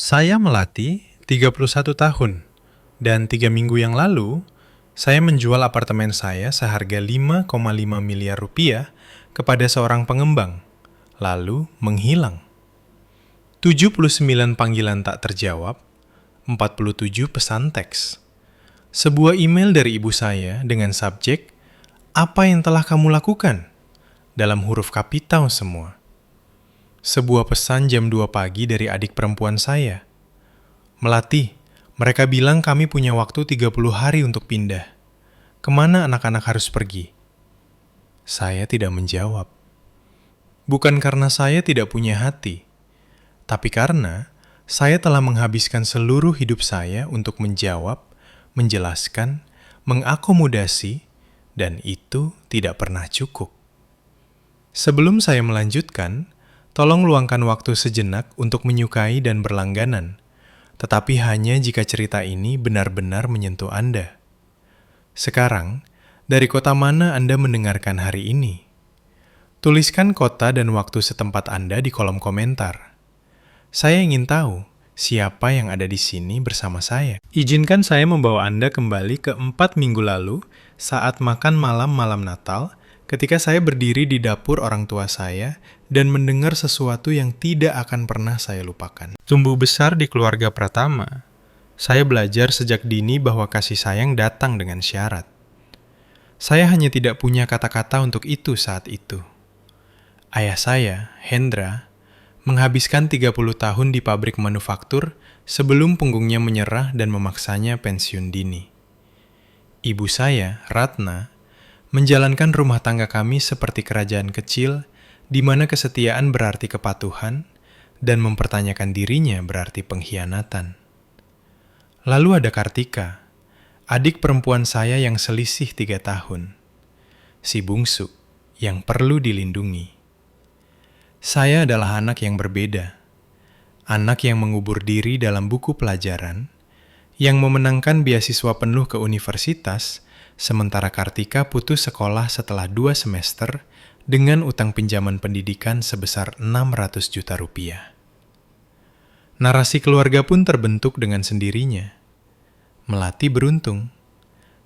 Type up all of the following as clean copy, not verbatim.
Saya Melati, 31 tahun, dan 3 minggu yang lalu, saya menjual apartemen saya seharga 5,5 miliar rupiah kepada seorang pengembang, lalu menghilang. 79 panggilan tak terjawab, 47 pesan teks. Sebuah email dari ibu saya dengan subjek, "Apa yang telah kamu lakukan?" dalam huruf kapital semua. Sebuah pesan jam 2 pagi dari adik perempuan saya. "Melati, mereka bilang kami punya waktu 30 hari untuk pindah. Kemana anak-anak harus pergi?" Saya tidak menjawab. Bukan karena saya tidak punya hati, tapi karena saya telah menghabiskan seluruh hidup saya untuk menjawab, menjelaskan, mengakomodasi, dan itu tidak pernah cukup. Sebelum saya melanjutkan, tolong luangkan waktu sejenak untuk menyukai dan berlangganan, tetapi hanya jika cerita ini benar-benar menyentuh Anda. Sekarang, dari kota mana Anda mendengarkan hari ini? Tuliskan kota dan waktu setempat Anda di kolom komentar. Saya ingin tahu siapa yang ada di sini bersama saya. Izinkan saya membawa Anda kembali ke 4 minggu lalu saat makan malam Natal, ketika saya berdiri di dapur orang tua saya dan mendengar sesuatu yang tidak akan pernah saya lupakan. Tumbuh besar di keluarga Pratama, saya belajar sejak dini bahwa kasih sayang datang dengan syarat. Saya hanya tidak punya kata-kata untuk itu saat itu. Ayah saya, Hendra, menghabiskan 30 tahun di pabrik manufaktur sebelum punggungnya menyerah dan memaksanya pensiun dini. Ibu saya, Ratna, menjalankan rumah tangga kami seperti kerajaan kecil di mana kesetiaan berarti kepatuhan dan mempertanyakan dirinya berarti pengkhianatan. Lalu ada Kartika, adik perempuan saya yang selisih 3 tahun. Si bungsu yang perlu dilindungi. Saya adalah anak yang berbeda. Anak yang mengubur diri dalam buku pelajaran, yang memenangkan beasiswa penuh ke universitas, sementara Kartika putus sekolah setelah 2 semester dengan utang pinjaman pendidikan sebesar 600 juta rupiah. Narasi keluarga pun terbentuk dengan sendirinya. Melati beruntung,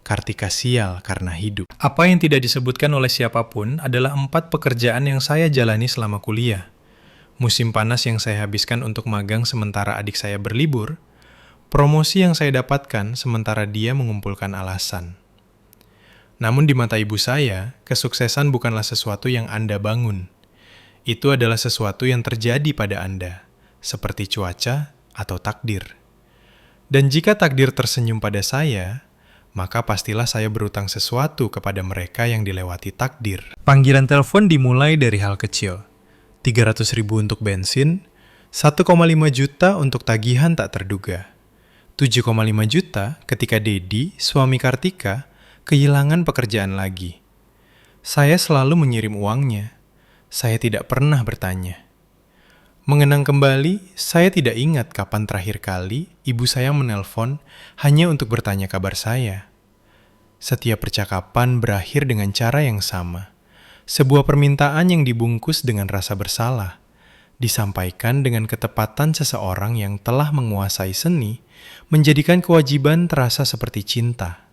Kartika sial karena hidup. Apa yang tidak disebutkan oleh siapapun adalah 4 pekerjaan yang saya jalani selama kuliah. Musim panas yang saya habiskan untuk magang sementara adik saya berlibur, promosi yang saya dapatkan sementara dia mengumpulkan alasan. Namun di mata ibu saya, kesuksesan bukanlah sesuatu yang Anda bangun. Itu adalah sesuatu yang terjadi pada Anda, seperti cuaca atau takdir. Dan jika takdir tersenyum pada saya, maka pastilah saya berutang sesuatu kepada mereka yang dilewati takdir. Panggilan telepon dimulai dari hal kecil. 300.000 untuk bensin, 1,5 juta untuk tagihan tak terduga. 7,5 juta ketika Dedi, suami Kartika, kehilangan pekerjaan lagi. Saya selalu mengirim uangnya. Saya tidak pernah bertanya. Mengenang kembali, saya tidak ingat kapan terakhir kali ibu saya menelpon hanya untuk bertanya kabar saya. Setiap percakapan berakhir dengan cara yang sama. Sebuah permintaan yang dibungkus dengan rasa bersalah, disampaikan dengan ketepatan seseorang yang telah menguasai seni, menjadikan kewajiban terasa seperti cinta.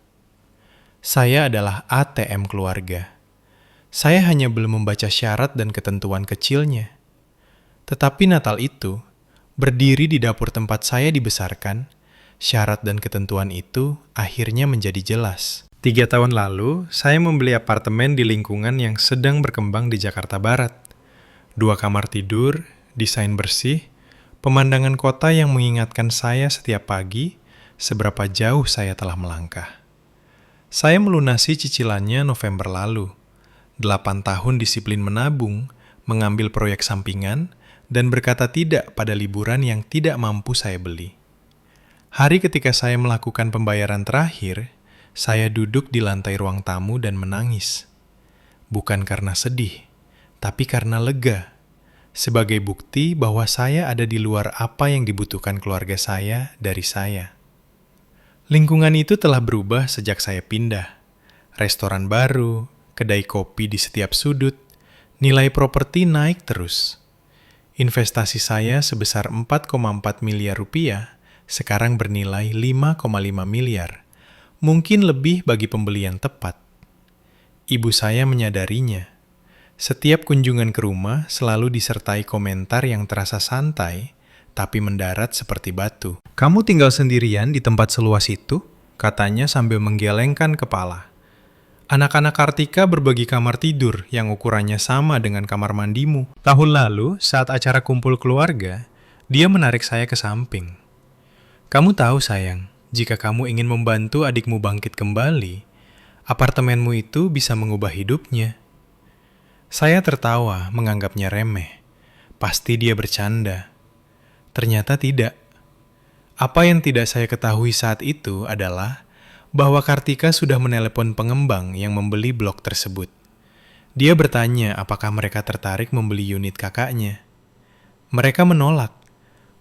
Saya adalah ATM keluarga. Saya hanya belum membaca syarat dan ketentuan kecilnya. Tetapi Natal itu, berdiri di dapur tempat saya dibesarkan, syarat dan ketentuan itu akhirnya menjadi jelas. 3 tahun lalu, saya membeli apartemen di lingkungan yang sedang berkembang di Jakarta Barat. 2 kamar tidur, desain bersih, pemandangan kota yang mengingatkan saya setiap pagi seberapa jauh saya telah melangkah. Saya melunasi cicilannya November lalu. 8 tahun disiplin menabung, mengambil proyek sampingan, dan berkata tidak pada liburan yang tidak mampu saya beli. Hari ketika saya melakukan pembayaran terakhir, saya duduk di lantai ruang tamu dan menangis. Bukan karena sedih, tapi karena lega. Sebagai bukti bahwa saya ada di luar apa yang dibutuhkan keluarga saya dari saya. Lingkungan itu telah berubah sejak saya pindah. Restoran baru, kedai kopi di setiap sudut, nilai properti naik terus. Investasi saya sebesar 4,4 miliar rupiah sekarang bernilai 5,5 miliar. Mungkin lebih bagi pembeli yang tepat. Ibu saya menyadarinya. Setiap kunjungan ke rumah selalu disertai komentar yang terasa santai, tapi mendarat seperti batu. "Kamu tinggal sendirian di tempat seluas itu?" katanya sambil menggelengkan kepala. Anak-anak Kartika berbagi kamar tidur yang ukurannya sama dengan kamar mandimu. Tahun lalu, saat acara kumpul keluarga, dia menarik saya ke samping. "Kamu tahu sayang, jika kamu ingin membantu adikmu bangkit kembali, apartemenmu itu bisa mengubah hidupnya." Saya tertawa, menganggapnya remeh. Pasti dia bercanda. Ternyata tidak. Apa yang tidak saya ketahui saat itu adalah bahwa Kartika sudah menelepon pengembang yang membeli blok tersebut. Dia bertanya apakah mereka tertarik membeli unit kakaknya. Mereka menolak.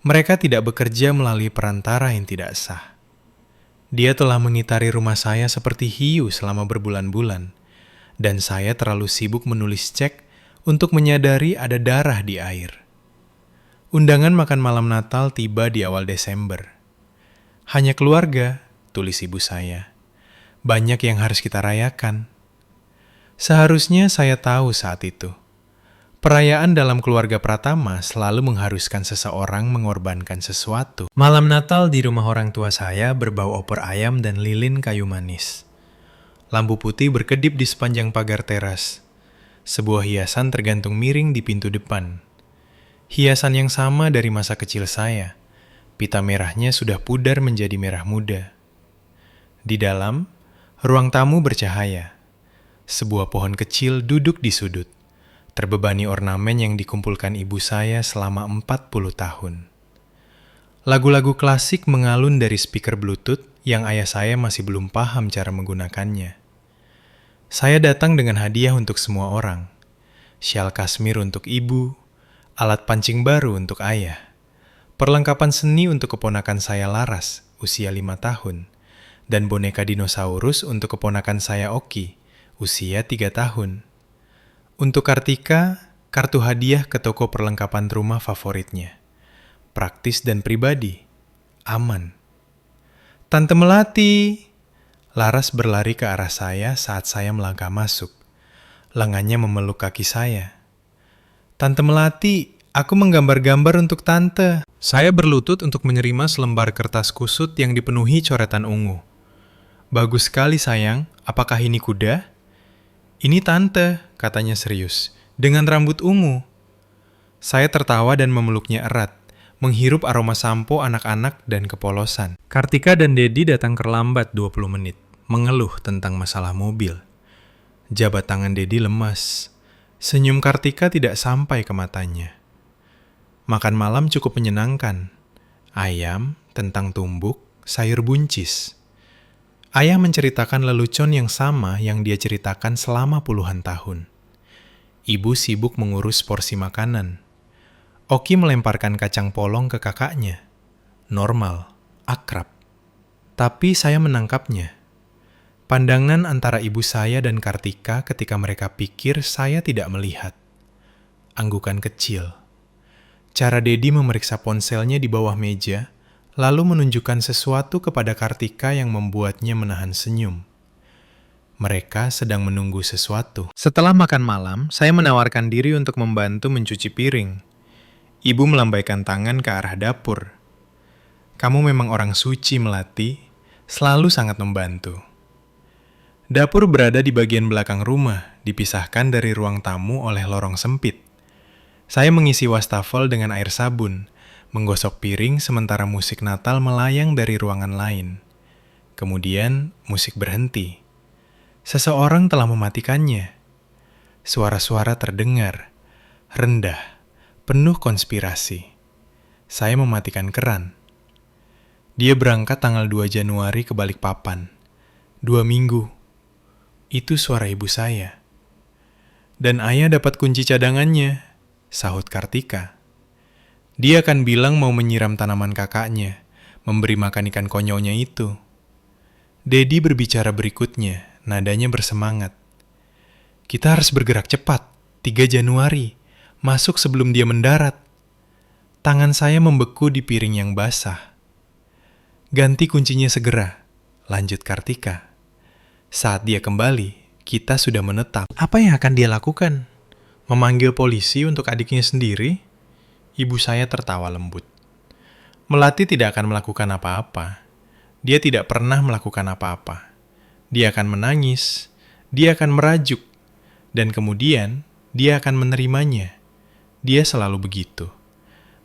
Mereka tidak bekerja melalui perantara yang tidak sah. Dia telah mengitari rumah saya seperti hiu selama berbulan-bulan, dan saya terlalu sibuk menulis cek untuk menyadari ada darah di air. Undangan makan malam Natal tiba di awal Desember. "Hanya keluarga," tulis ibu saya. "Banyak yang harus kita rayakan." Seharusnya saya tahu saat itu. Perayaan dalam keluarga Pratama selalu mengharuskan seseorang mengorbankan sesuatu. Malam Natal di rumah orang tua saya berbau opor ayam dan lilin kayu manis. Lampu putih berkedip di sepanjang pagar teras. Sebuah hiasan tergantung miring di pintu depan. Hiasan yang sama dari masa kecil saya. Pita merahnya sudah pudar menjadi merah muda. Di dalam, ruang tamu bercahaya. Sebuah pohon kecil duduk di sudut, terbebani ornamen yang dikumpulkan ibu saya selama 40 tahun. Lagu-lagu klasik mengalun dari speaker Bluetooth yang ayah saya masih belum paham cara menggunakannya. Saya datang dengan hadiah untuk semua orang. Syal kasmir untuk ibu, alat pancing baru untuk ayah, perlengkapan seni untuk keponakan saya Laras, usia 5 tahun, dan boneka dinosaurus untuk keponakan saya Oki, usia 3 tahun. Untuk Kartika, kartu hadiah ke toko perlengkapan rumah favoritnya. Praktis dan pribadi, aman. "Tante Melati!" Laras berlari ke arah saya saat saya melangkah masuk. Lengannya memeluk kaki saya. "Tante Melati, aku menggambar-gambar untuk tante." Saya berlutut untuk menerima selembar kertas kusut yang dipenuhi coretan ungu. "Bagus sekali sayang, apakah ini kuda?" "Ini tante," katanya serius, "dengan rambut ungu." Saya tertawa dan memeluknya erat, menghirup aroma sampo anak-anak dan kepolosan. Kartika dan Dedi datang terlambat 20 menit, mengeluh tentang masalah mobil. Jabat tangan Dedi lemas. Senyum Kartika tidak sampai ke matanya. Makan malam cukup menyenangkan. Ayam, kentang tumbuk, sayur buncis. Ayah menceritakan lelucon yang sama yang dia ceritakan selama puluhan tahun. Ibu sibuk mengurus porsi makanan. Oki melemparkan kacang polong ke kakaknya. Normal, akrab. Tapi saya menangkapnya. Pandangan antara ibu saya dan Kartika ketika mereka pikir saya tidak melihat. Anggukan kecil. Cara Dedi memeriksa ponselnya di bawah meja, lalu menunjukkan sesuatu kepada Kartika yang membuatnya menahan senyum. Mereka sedang menunggu sesuatu. Setelah makan malam, saya menawarkan diri untuk membantu mencuci piring. Ibu melambaikan tangan ke arah dapur. "Kamu memang orang suci, Melati. Selalu sangat membantu." Dapur berada di bagian belakang rumah, dipisahkan dari ruang tamu oleh lorong sempit. Saya mengisi wastafel dengan air sabun, menggosok piring sementara musik Natal melayang dari ruangan lain. Kemudian musik berhenti. Seseorang telah mematikannya. Suara-suara terdengar, rendah, penuh konspirasi. Saya mematikan keran. Dia berangkat tanggal 2 Januari ke Balikpapan. 2 minggu. Itu suara ibu saya. "Dan ayah dapat kunci cadangannya," sahut Kartika. "Dia akan bilang mau menyiram tanaman kakaknya, memberi makan ikan konyolnya itu." Dedi berbicara berikutnya, nadanya bersemangat. "Kita harus bergerak cepat, 3 Januari, masuk sebelum dia mendarat." Tangan saya membeku di piring yang basah. Ganti kuncinya segera, lanjut Kartika. Saat dia kembali, kita sudah menetap. Apa yang akan dia lakukan? Memanggil polisi untuk adiknya sendiri? Ibu saya tertawa lembut. Melati tidak akan melakukan apa-apa. Dia tidak pernah melakukan apa-apa. Dia akan menangis, dia akan merajuk, dan kemudian dia akan menerimanya. Dia selalu begitu.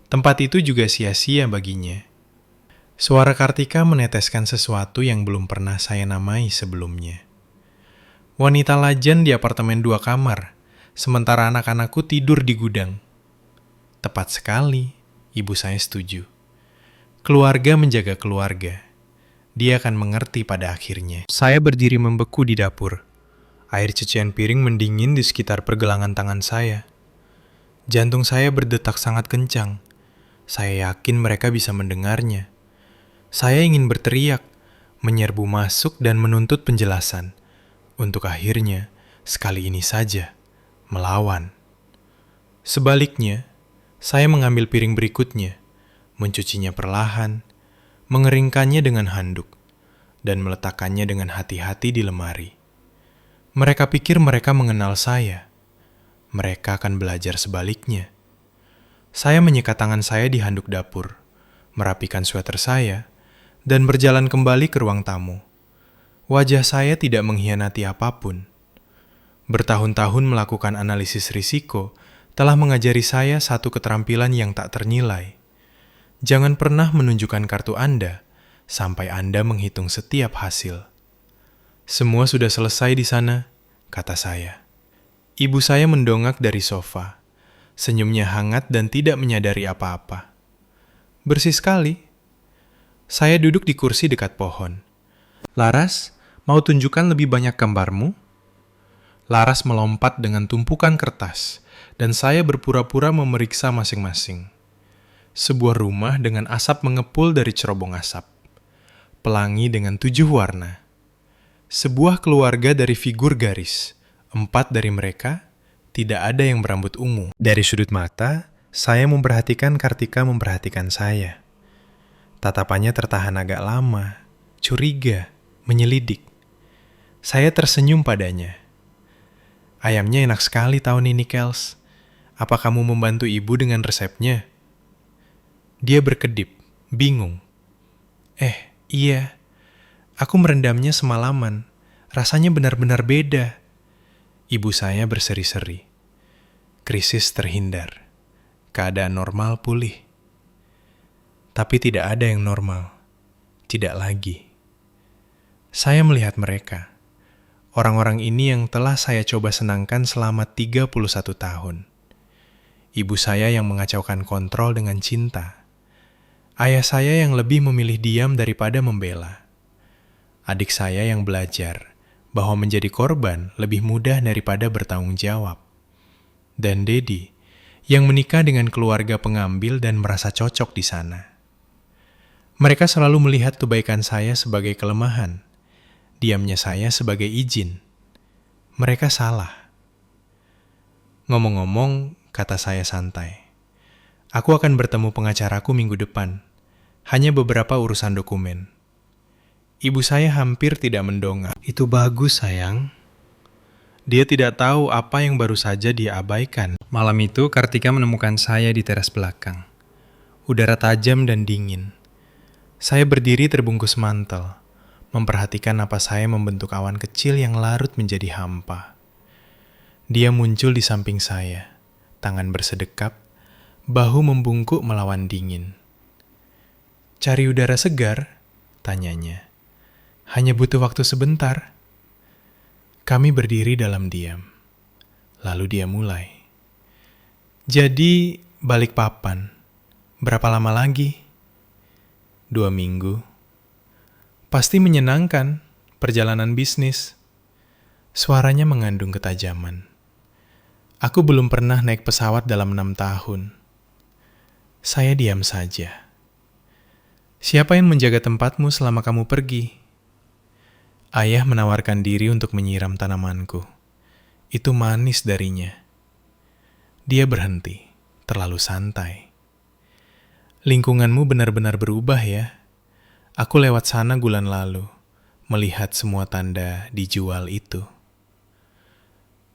Tempat itu juga sia-sia baginya. Suara Kartika meneteskan sesuatu yang belum pernah saya namai sebelumnya. Wanita lajang di apartemen 2 kamar, sementara anak-anakku tidur di gudang. Tepat sekali, ibu saya setuju. Keluarga menjaga keluarga. Dia akan mengerti pada akhirnya. Saya berdiri membeku di dapur. Air cucian piring mendingin di sekitar pergelangan tangan saya. Jantung saya berdetak sangat kencang. Saya yakin mereka bisa mendengarnya. Saya ingin berteriak, menyerbu masuk dan menuntut penjelasan. Untuk akhirnya, sekali ini saja, melawan. Sebaliknya, saya mengambil piring berikutnya, mencucinya perlahan, mengeringkannya dengan handuk, dan meletakkannya dengan hati-hati di lemari. Mereka pikir mereka mengenal saya. Mereka akan belajar sebaliknya. Saya menyikat tangan saya di handuk dapur, merapikan sweater saya, dan berjalan kembali ke ruang tamu. Wajah saya tidak mengkhianati apapun. Bertahun-tahun melakukan analisis risiko telah mengajari saya satu keterampilan yang tak ternilai. Jangan pernah menunjukkan kartu Anda sampai Anda menghitung setiap hasil. Semua sudah selesai di sana, kata saya. Ibu saya mendongak dari sofa. Senyumnya hangat dan tidak menyadari apa-apa. Bersih sekali. Saya duduk di kursi dekat pohon. Laras, mau tunjukkan lebih banyak gambarmu? Laras melompat dengan tumpukan kertas, dan saya berpura-pura memeriksa masing-masing. Sebuah rumah dengan asap mengepul dari cerobong asap. Pelangi dengan 7 warna. Sebuah keluarga dari figur garis. 4 dari mereka tidak ada yang berambut ungu. Dari sudut mata, saya memperhatikan Kartika memperhatikan saya. Tatapannya tertahan agak lama, curiga, menyelidik. Saya tersenyum padanya. Ayamnya enak sekali tahun ini, Kels. Apa kamu membantu ibu dengan resepnya? Dia berkedip, bingung. Iya. Aku merendamnya semalaman. Rasanya benar-benar beda. Ibu saya berseri-seri. Krisis terhindar. Keadaan normal pulih. Tapi tidak ada yang normal. Tidak lagi. Saya melihat mereka. Orang-orang ini yang telah saya coba senangkan selama 31 tahun. Ibu saya yang mengacaukan kontrol dengan cinta. Ayah saya yang lebih memilih diam daripada membela. Adik saya yang belajar bahwa menjadi korban lebih mudah daripada bertanggung jawab. Dan Dedi, yang menikah dengan keluarga pengambil dan merasa cocok di sana. Mereka selalu melihat kebaikan saya sebagai kelemahan, diamnya saya sebagai izin. Mereka salah. Ngomong-ngomong, kata saya santai, aku akan bertemu pengacaraku minggu depan. Hanya beberapa urusan dokumen. Ibu saya hampir tidak mendongak. Itu bagus, sayang. Dia tidak tahu apa yang baru saja dia abaikan. Malam itu, Kartika menemukan saya di teras belakang. Udara tajam dan dingin. Saya berdiri terbungkus mantel, memperhatikan napas saya membentuk awan kecil yang larut menjadi hampa. Dia muncul di samping saya, tangan bersedekap, bahu membungkuk melawan dingin. Cari udara segar? Tanyanya. Hanya butuh waktu sebentar. Kami berdiri dalam diam. Lalu dia mulai. Jadi, balik papan. Berapa lama lagi? 2 minggu. Pasti menyenangkan, perjalanan bisnis. Suaranya mengandung ketajaman. Aku belum pernah naik pesawat dalam 6 tahun. Saya diam saja. Siapa yang menjaga tempatmu selama kamu pergi? Ayah menawarkan diri untuk menyiram tanamanku. Itu manis darinya. Dia berhenti, terlalu santai. Lingkunganmu benar-benar berubah ya. Aku lewat sana bulan lalu, melihat semua tanda dijual itu.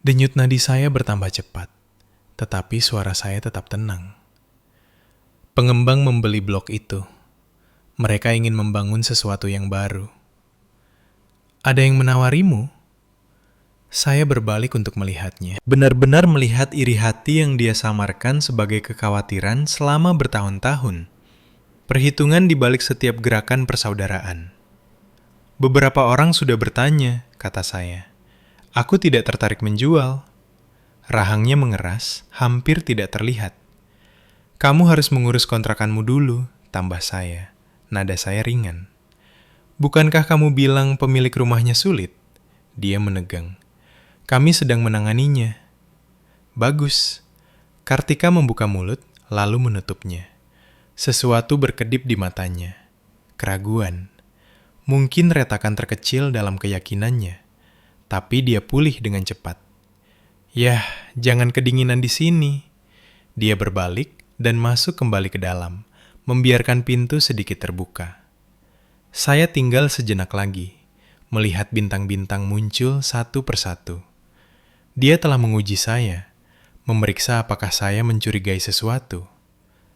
Denyut nadi saya bertambah cepat, tetapi suara saya tetap tenang. Pengembang membeli blok itu. Mereka ingin membangun sesuatu yang baru. Ada yang menawarimu? Saya berbalik untuk melihatnya. Benar-benar melihat iri hati yang dia samarkan sebagai kekhawatiran selama bertahun-tahun. Perhitungan di balik setiap gerakan persaudaraan. Beberapa orang sudah bertanya, kata saya. Aku tidak tertarik menjual. Rahangnya mengeras, hampir tidak terlihat. Kamu harus mengurus kontrakanmu dulu, tambah saya. Nada saya ringan. Bukankah kamu bilang pemilik rumahnya sulit? Dia menegang. Kami sedang menanganinya. Bagus. Kartika membuka mulut, lalu menutupnya. Sesuatu berkedip di matanya. Keraguan. Mungkin retakan terkecil dalam keyakinannya. Tapi dia pulih dengan cepat. Yah, jangan kedinginan di sini. Dia berbalik dan masuk kembali ke dalam, membiarkan pintu sedikit terbuka. Saya tinggal sejenak lagi, melihat bintang-bintang muncul satu persatu. Dia telah menguji saya, memeriksa apakah saya mencurigai sesuatu.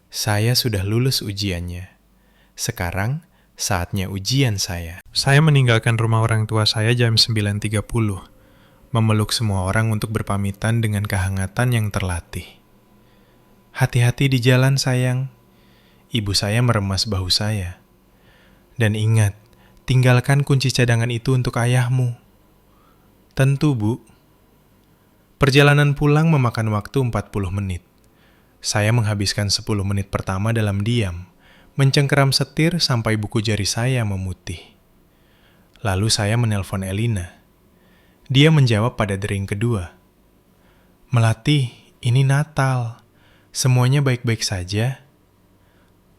Saya sudah lulus ujiannya. Sekarang, saatnya ujian saya. Saya meninggalkan rumah orang tua saya jam 9.30, memeluk semua orang untuk berpamitan dengan kehangatan yang terlatih. Hati-hati di jalan, sayang. Ibu saya meremas bahu saya. Dan ingat, tinggalkan kunci cadangan itu untuk ayahmu. Tentu, Bu. Perjalanan pulang memakan waktu 40 menit. Saya menghabiskan 10 menit pertama dalam diam, mencengkeram setir sampai buku jari saya memutih. Lalu saya menelpon Elina. Dia menjawab pada dering kedua. Melati, ini Natal. Semuanya baik-baik saja.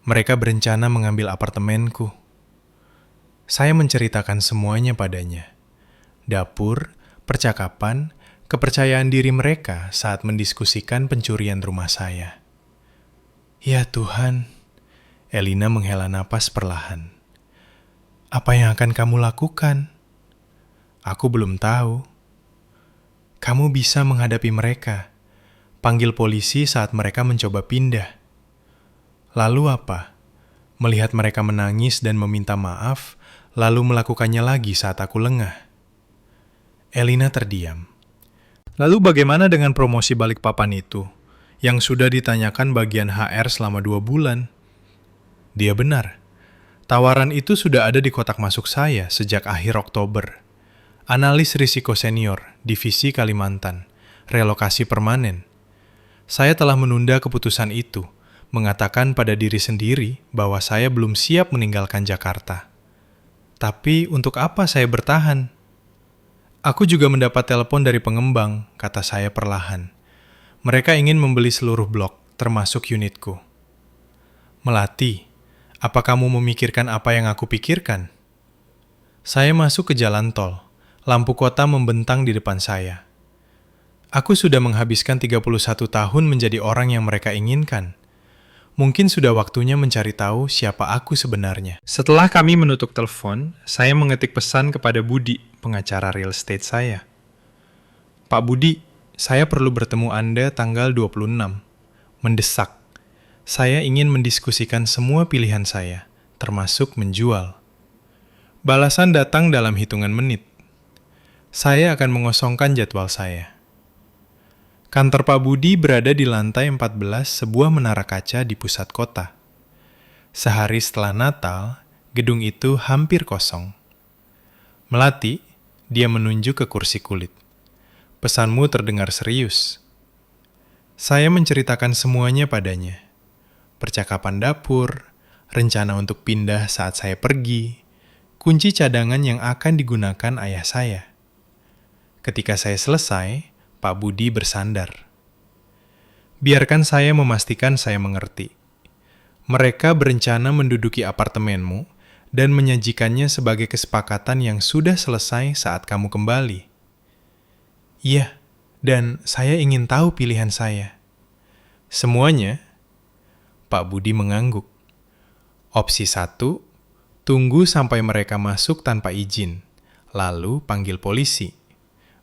Mereka berencana mengambil apartemenku. Saya menceritakan semuanya padanya. Dapur, percakapan, kepercayaan diri mereka saat mendiskusikan pencurian rumah saya. Ya Tuhan, Elina menghela napas perlahan. Apa yang akan kamu lakukan? Aku belum tahu. Kamu bisa menghadapi mereka. Panggil polisi saat mereka mencoba pindah. Lalu apa? Melihat mereka menangis dan meminta maaf, lalu melakukannya lagi saat aku lengah. Elina terdiam. Lalu bagaimana dengan promosi Balikpapan itu, yang sudah ditanyakan bagian HR selama 2 bulan? Dia benar. Tawaran itu sudah ada di kotak masuk saya sejak akhir Oktober. Analis risiko senior, Divisi Kalimantan, relokasi permanen. Saya telah menunda keputusan itu, mengatakan pada diri sendiri bahwa saya belum siap meninggalkan Jakarta. Tapi untuk apa saya bertahan? Aku juga mendapat telepon dari pengembang, kata saya perlahan. Mereka ingin membeli seluruh blok, termasuk unitku. Melati, apa kamu memikirkan apa yang aku pikirkan? Saya masuk ke jalan tol. Lampu kota membentang di depan saya. Aku sudah menghabiskan 31 tahun menjadi orang yang mereka inginkan. Mungkin sudah waktunya mencari tahu siapa aku sebenarnya. Setelah kami menutup telepon, saya mengetik pesan kepada Budi, pengacara real estate saya. Pak Budi, saya perlu bertemu Anda tanggal 26. Mendesak. Saya ingin mendiskusikan semua pilihan saya, termasuk menjual. Balasan datang dalam hitungan menit. Saya akan mengosongkan jadwal saya. Kantor Pak Budi berada di lantai 14 sebuah menara kaca di pusat kota. Sehari setelah Natal, gedung itu hampir kosong. Melati, dia menunjuk ke kursi kulit. Pesanmu terdengar serius. Saya menceritakan semuanya padanya. Percakapan dapur, rencana untuk pindah saat saya pergi, kunci cadangan yang akan digunakan ayah saya. Ketika saya selesai, Pak Budi bersandar. Biarkan saya memastikan saya mengerti. Mereka berencana menduduki apartemenmu dan menyajikannya sebagai kesepakatan yang sudah selesai saat kamu kembali. Iya, dan saya ingin tahu pilihan saya. Semuanya? Pak Budi mengangguk. Opsi 1, tunggu sampai mereka masuk tanpa izin, lalu panggil polisi.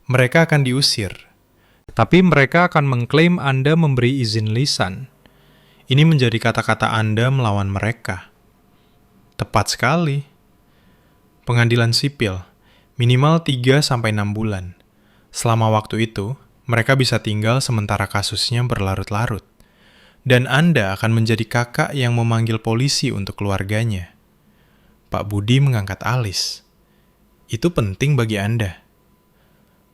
Mereka akan diusir. Tapi mereka akan mengklaim Anda memberi izin lisan. Ini menjadi kata-kata Anda melawan mereka. Tepat sekali. Pengadilan sipil, minimal 3-6 bulan. Selama waktu itu, mereka bisa tinggal sementara kasusnya berlarut-larut. Dan Anda akan menjadi kakak yang memanggil polisi untuk keluarganya. Pak Budi mengangkat alis. Itu penting bagi Anda.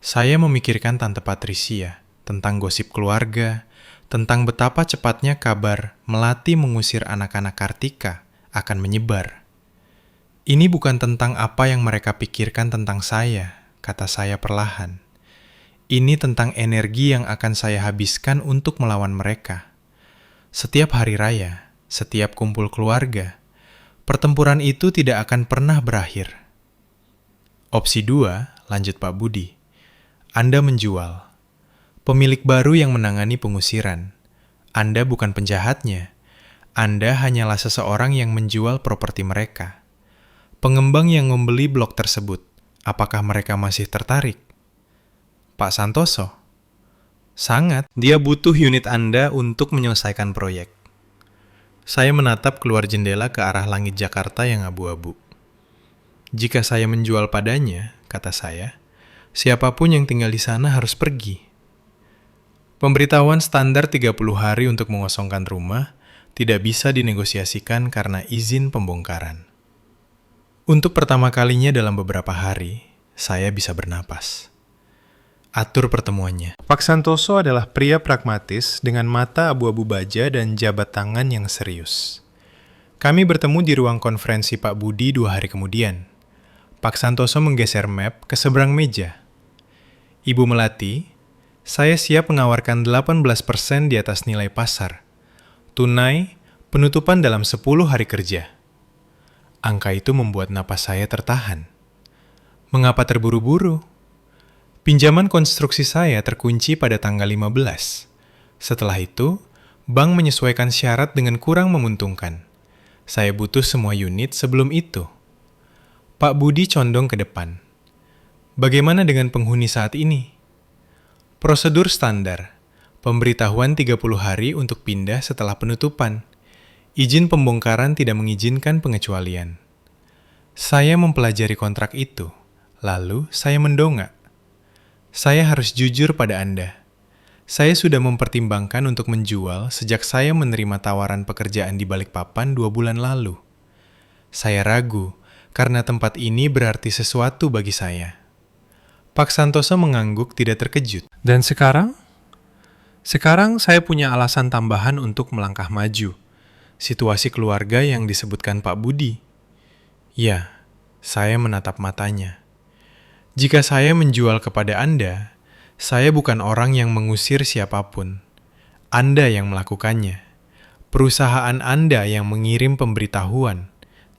Saya memikirkan Tante Patricia, tentang gosip keluarga, tentang betapa cepatnya kabar Melati mengusir anak-anak Kartika akan menyebar. Ini bukan tentang apa yang mereka pikirkan tentang saya, kata saya perlahan. Ini tentang energi yang akan saya habiskan untuk melawan mereka. Setiap hari raya, setiap kumpul keluarga, pertempuran itu tidak akan pernah berakhir. Opsi 2, lanjut Pak Budi. Anda menjual. Pemilik baru yang menangani pengusiran. Anda bukan penjahatnya. Anda hanyalah seseorang yang menjual properti mereka. Pengembang yang membeli blok tersebut, apakah mereka masih tertarik? Pak Santoso? Sangat. Dia butuh unit Anda untuk menyelesaikan proyek. Saya menatap keluar jendela ke arah langit Jakarta yang abu-abu. Jika saya menjual padanya, kata saya, siapapun yang tinggal di sana harus pergi. Pemberitahuan standar 30 hari untuk mengosongkan rumah tidak bisa dinegosiasikan karena izin pembongkaran. Untuk pertama kalinya dalam beberapa hari, saya bisa bernapas. Atur pertemuannya. Pak Santoso adalah pria pragmatis dengan mata abu-abu baja dan jabat tangan yang serius. Kami bertemu di ruang konferensi Pak Budi 2 hari kemudian. Pak Santoso menggeser map ke seberang meja. Ibu Melati, saya siap menawarkan 18% di atas nilai pasar. Tunai, penutupan dalam 10 hari kerja. Angka itu membuat napas saya tertahan. Mengapa terburu-buru? Pinjaman konstruksi saya terkunci pada tanggal 15. Setelah itu, bank menyesuaikan syarat dengan kurang menguntungkan. Saya butuh semua unit sebelum itu. Pak Budi condong ke depan. Bagaimana dengan penghuni saat ini? Prosedur standar. Pemberitahuan 30 hari untuk pindah setelah penutupan. Izin pembongkaran tidak mengizinkan pengecualian. Saya mempelajari kontrak itu. Lalu saya mendongak. Saya harus jujur pada Anda. Saya sudah mempertimbangkan untuk menjual sejak saya menerima tawaran pekerjaan di Balikpapan 2 bulan lalu. Saya ragu, karena tempat ini berarti sesuatu bagi saya. Pak Santoso mengangguk tidak terkejut. Dan sekarang? Sekarang saya punya alasan tambahan untuk melangkah maju. Situasi keluarga yang disebutkan Pak Budi. Ya, saya menatap matanya. Jika saya menjual kepada Anda, saya bukan orang yang mengusir siapapun. Anda yang melakukannya. Perusahaan Anda yang mengirim pemberitahuan,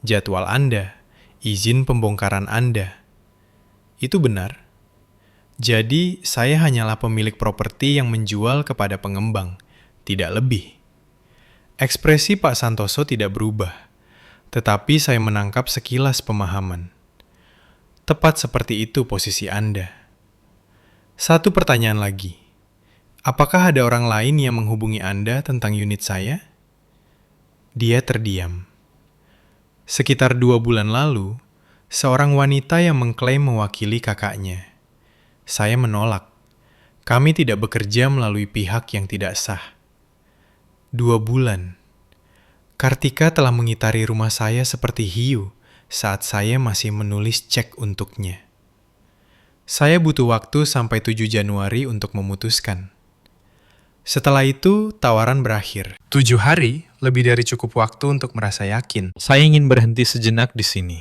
jadwal Anda, izin pembongkaran Anda. Itu benar. Jadi, saya hanyalah pemilik properti yang menjual kepada pengembang, tidak lebih. Ekspresi Pak Santoso tidak berubah, tetapi saya menangkap sekilas pemahaman. Tepat seperti itu posisi Anda. Satu pertanyaan lagi. Apakah ada orang lain yang menghubungi Anda tentang unit saya? Dia terdiam. Sekitar 2 bulan lalu, seorang wanita yang mengklaim mewakili kakaknya. Saya menolak. Kami tidak bekerja melalui pihak yang tidak sah. 2 bulan. Kartika telah mengitari rumah saya seperti hiu saat saya masih menulis cek untuknya. Saya butuh waktu sampai 7 Januari untuk memutuskan. Setelah itu, tawaran berakhir. 7 hari, lebih dari cukup waktu untuk merasa yakin. Saya ingin berhenti sejenak di sini.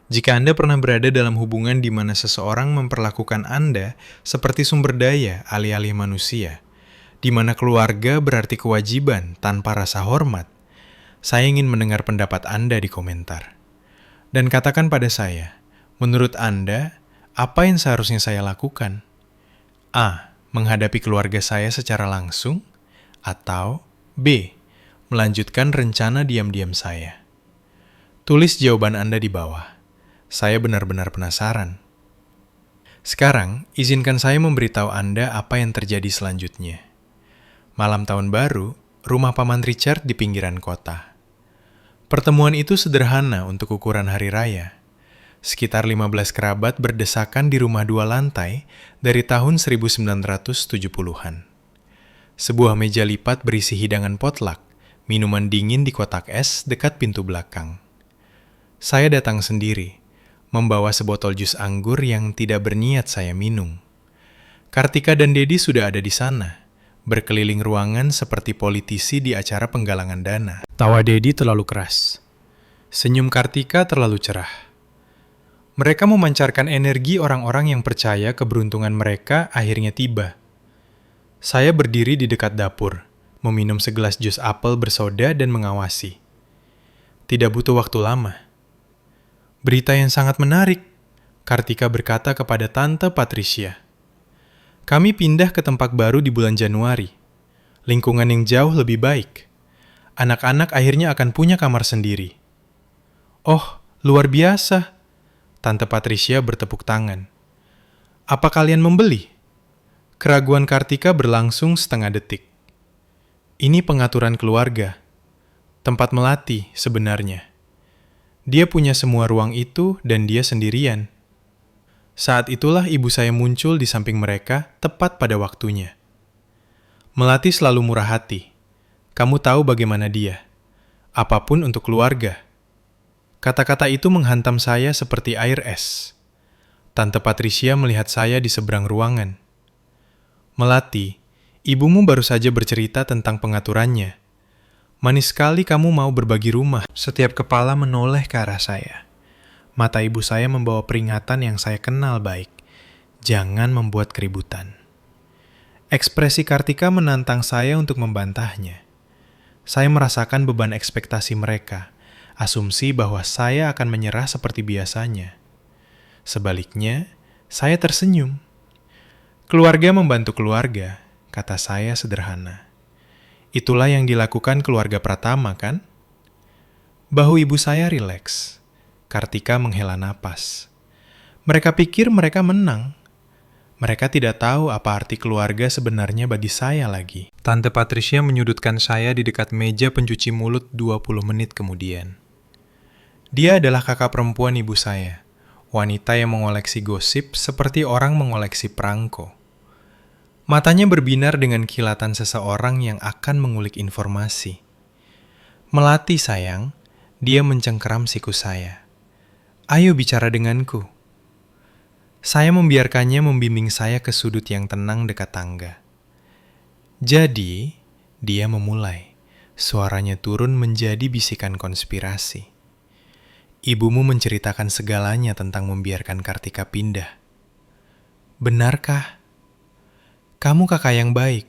Jika Anda pernah berada dalam hubungan di mana seseorang memperlakukan Anda seperti sumber daya alih-alih manusia, di mana keluarga berarti kewajiban tanpa rasa hormat, saya ingin mendengar pendapat Anda di komentar. Dan katakan pada saya, menurut Anda, apa yang seharusnya saya lakukan? A. Menghadapi keluarga saya secara langsung, atau B. Melanjutkan rencana diam-diam saya. Tulis jawaban Anda di bawah. Saya benar-benar penasaran. Sekarang, izinkan saya memberitahu Anda apa yang terjadi selanjutnya. Malam tahun baru, rumah Paman Richard di pinggiran kota. Pertemuan itu sederhana untuk ukuran hari raya. Sekitar 15 kerabat berdesakan di rumah 2 lantai dari tahun 1970-an. Sebuah meja lipat berisi hidangan potluck, minuman dingin di kotak es dekat pintu belakang. Saya datang sendiri, membawa sebotol jus anggur yang tidak berniat saya minum. Kartika dan Dedi sudah ada di sana, berkeliling ruangan seperti politisi di acara penggalangan dana. Tawa Dedi terlalu keras. Senyum Kartika terlalu cerah. Mereka memancarkan energi orang-orang yang percaya keberuntungan mereka akhirnya tiba. Saya berdiri di dekat dapur, meminum segelas jus apel bersoda dan mengawasi. Tidak butuh waktu lama. Berita yang sangat menarik, Kartika berkata kepada Tante Patricia. Kami pindah ke tempat baru di bulan Januari. Lingkungan yang jauh lebih baik. Anak-anak akhirnya akan punya kamar sendiri. Oh, luar biasa. Tante Patricia bertepuk tangan. Apa kalian membeli? Keraguan Kartika berlangsung setengah detik. Ini pengaturan keluarga. Tempat Melati sebenarnya. Dia punya semua ruang itu dan dia sendirian. Saat itulah ibu saya muncul di samping mereka tepat pada waktunya. Melati selalu murah hati. Kamu tahu bagaimana dia. Apapun untuk keluarga. Kata-kata itu menghantam saya seperti air es. Tante Patricia melihat saya di seberang ruangan. Melati, ibumu baru saja bercerita tentang pengaturannya. Manis sekali kamu mau berbagi rumah. Setiap kepala menoleh ke arah saya. Mata ibu saya membawa peringatan yang saya kenal baik. Jangan membuat keributan. Ekspresi Kartika menantang saya untuk membantahnya. Saya merasakan beban ekspektasi mereka. Asumsi bahwa saya akan menyerah seperti biasanya. Sebaliknya, saya tersenyum. Keluarga membantu keluarga, kata saya sederhana. Itulah yang dilakukan keluarga Pratama, kan? Bahu ibu saya rileks. Kartika menghela napas. Mereka pikir mereka menang. Mereka tidak tahu apa arti keluarga sebenarnya bagi saya lagi. Tante Patricia menyudutkan saya di dekat meja pencuci mulut 20 menit kemudian. Dia adalah kakak perempuan ibu saya, wanita yang mengoleksi gosip seperti orang mengoleksi perangko. Matanya berbinar dengan kilatan seseorang yang akan mengulik informasi. Melati sayang, dia mencengkeram siku saya. Ayo bicara denganku. Saya membiarkannya membimbing saya ke sudut yang tenang dekat tangga. Jadi, dia memulai. Suaranya turun menjadi bisikan konspirasi. Ibumu menceritakan segalanya tentang membiarkan Kartika pindah. Benarkah? Kamu kakak yang baik.